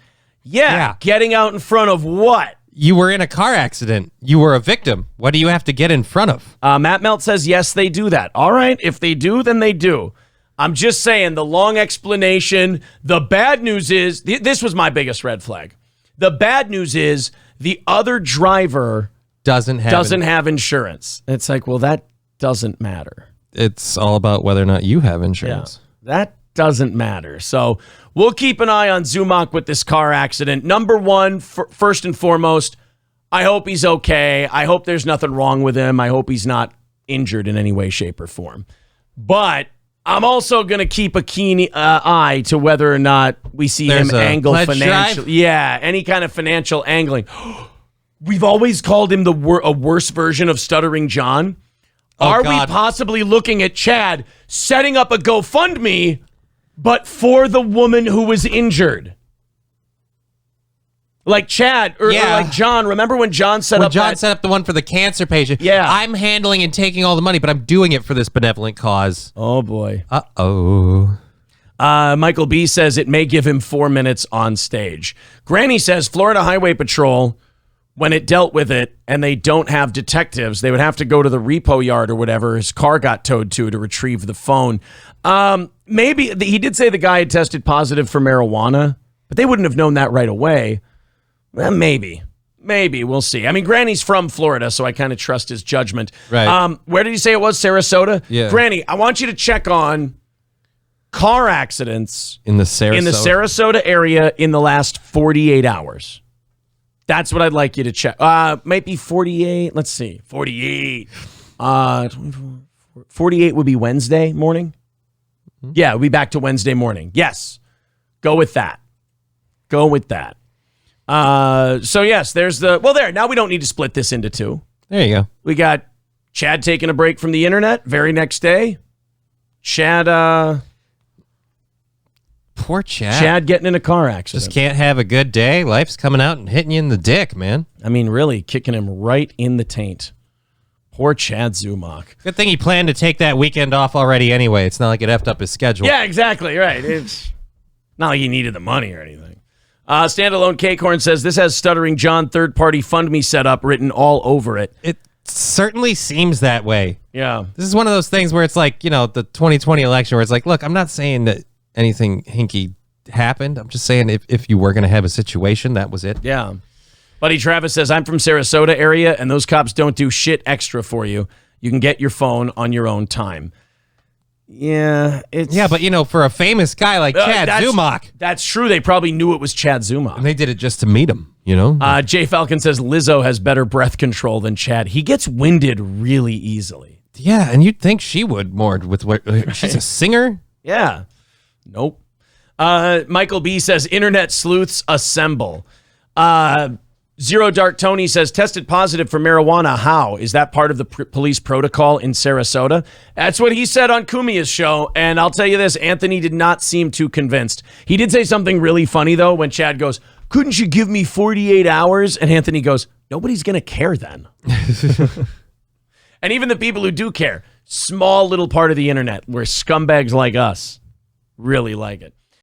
[SPEAKER 1] Yeah. Getting out in front of what?
[SPEAKER 2] You were in a car accident. You were a victim. What do you have to get in front of?
[SPEAKER 1] Matt Melt says, yes, they do that. All right. If they do, then they do. I'm just saying the long explanation. The bad news is, this was my biggest red flag. The bad news is the other driver
[SPEAKER 2] doesn't have
[SPEAKER 1] insurance. It's like, well, that doesn't matter.
[SPEAKER 2] It's all about whether or not you have insurance.
[SPEAKER 1] Yeah, that doesn't matter. So we'll keep an eye on Zumock with this car accident. Number one, first and foremost, I hope he's okay. I hope there's nothing wrong with him. I hope he's not injured in any way, shape, or form. But I'm also going to keep a keen eye to whether or not we see him angle financially. Yeah, any kind of financial angling. We've always called him a worse version of Stuttering John. Are we possibly looking at Chad setting up a GoFundMe, but for the woman who was injured? Like Chad, or like John. Remember when John set up
[SPEAKER 2] the one for the cancer patient?
[SPEAKER 1] Yeah.
[SPEAKER 2] I'm handling and taking all the money, but I'm doing it for this benevolent cause.
[SPEAKER 1] Oh, boy.
[SPEAKER 2] Uh-oh.
[SPEAKER 1] Michael B. says it may give him 4 minutes on stage. Granny says Florida Highway Patrol, when it dealt with it and they don't have detectives, they would have to go to the repo yard or whatever his car got towed to retrieve the phone. Maybe he did say the guy had tested positive for marijuana, but they wouldn't have known that right away. Well, maybe we'll see. I mean, Granny's from Florida, so I kind of trust his judgment.
[SPEAKER 2] Right.
[SPEAKER 1] Where did he say it was? Sarasota?
[SPEAKER 2] Yeah.
[SPEAKER 1] Granny, I want you to check on car accidents
[SPEAKER 2] in the Sarasota
[SPEAKER 1] area in the last 48 hours. That's what I'd like you to check. Might be 48. Let's see. 48. 48 would be Wednesday morning. Yeah, we'll be back to Wednesday morning. Yes. Go with that. So yes, there's there. Now we don't need to split this into two.
[SPEAKER 2] There you go.
[SPEAKER 1] We got Chad taking a break from the internet. Very next day, Chad.
[SPEAKER 2] Poor Chad.
[SPEAKER 1] Chad getting in a car accident.
[SPEAKER 2] Just can't have a good day. Life's coming out and hitting you in the dick, man.
[SPEAKER 1] I mean, really kicking him right in the taint. Poor Chad Zumock.
[SPEAKER 2] Good thing he planned to take that weekend off already anyway. It's not like it effed up his schedule.
[SPEAKER 1] Yeah, exactly. Right. It's not like he needed the money or anything. Standalone Cakecorn says this has Stuttering John third-party FundMe setup written all over it.
[SPEAKER 2] It certainly seems that way.
[SPEAKER 1] Yeah.
[SPEAKER 2] This is one of those things where it's like, the 2020 election where it's like, look, I'm not saying that anything hinky happened. I'm just saying if you were going to have a situation, that was it.
[SPEAKER 1] Yeah. Buddy Travis says, I'm from Sarasota area, and those cops don't do shit extra for you. You can get your phone on your own time. Yeah.
[SPEAKER 2] But, for a famous guy like Chad Zumock.
[SPEAKER 1] That's true. They probably knew it was Chad Zumock.
[SPEAKER 2] And they did it just to meet him,
[SPEAKER 1] Jay Falcon says, Lizzo has better breath control than Chad. He gets winded really easily.
[SPEAKER 2] Yeah, and you'd think she would more with what she's a singer.
[SPEAKER 1] Yeah. Nope. Michael B says, internet sleuths assemble. Zero Dark Tony says, tested positive for marijuana. How? Is that part of the police protocol in Sarasota? That's what he said on Kumia's show. And I'll tell you this, Anthony did not seem too convinced. He did say something really funny, though, when Chad goes, couldn't you give me 48 hours? And Anthony goes, nobody's going to care then. And even the people who do care, small little part of the internet where scumbags like us really like it.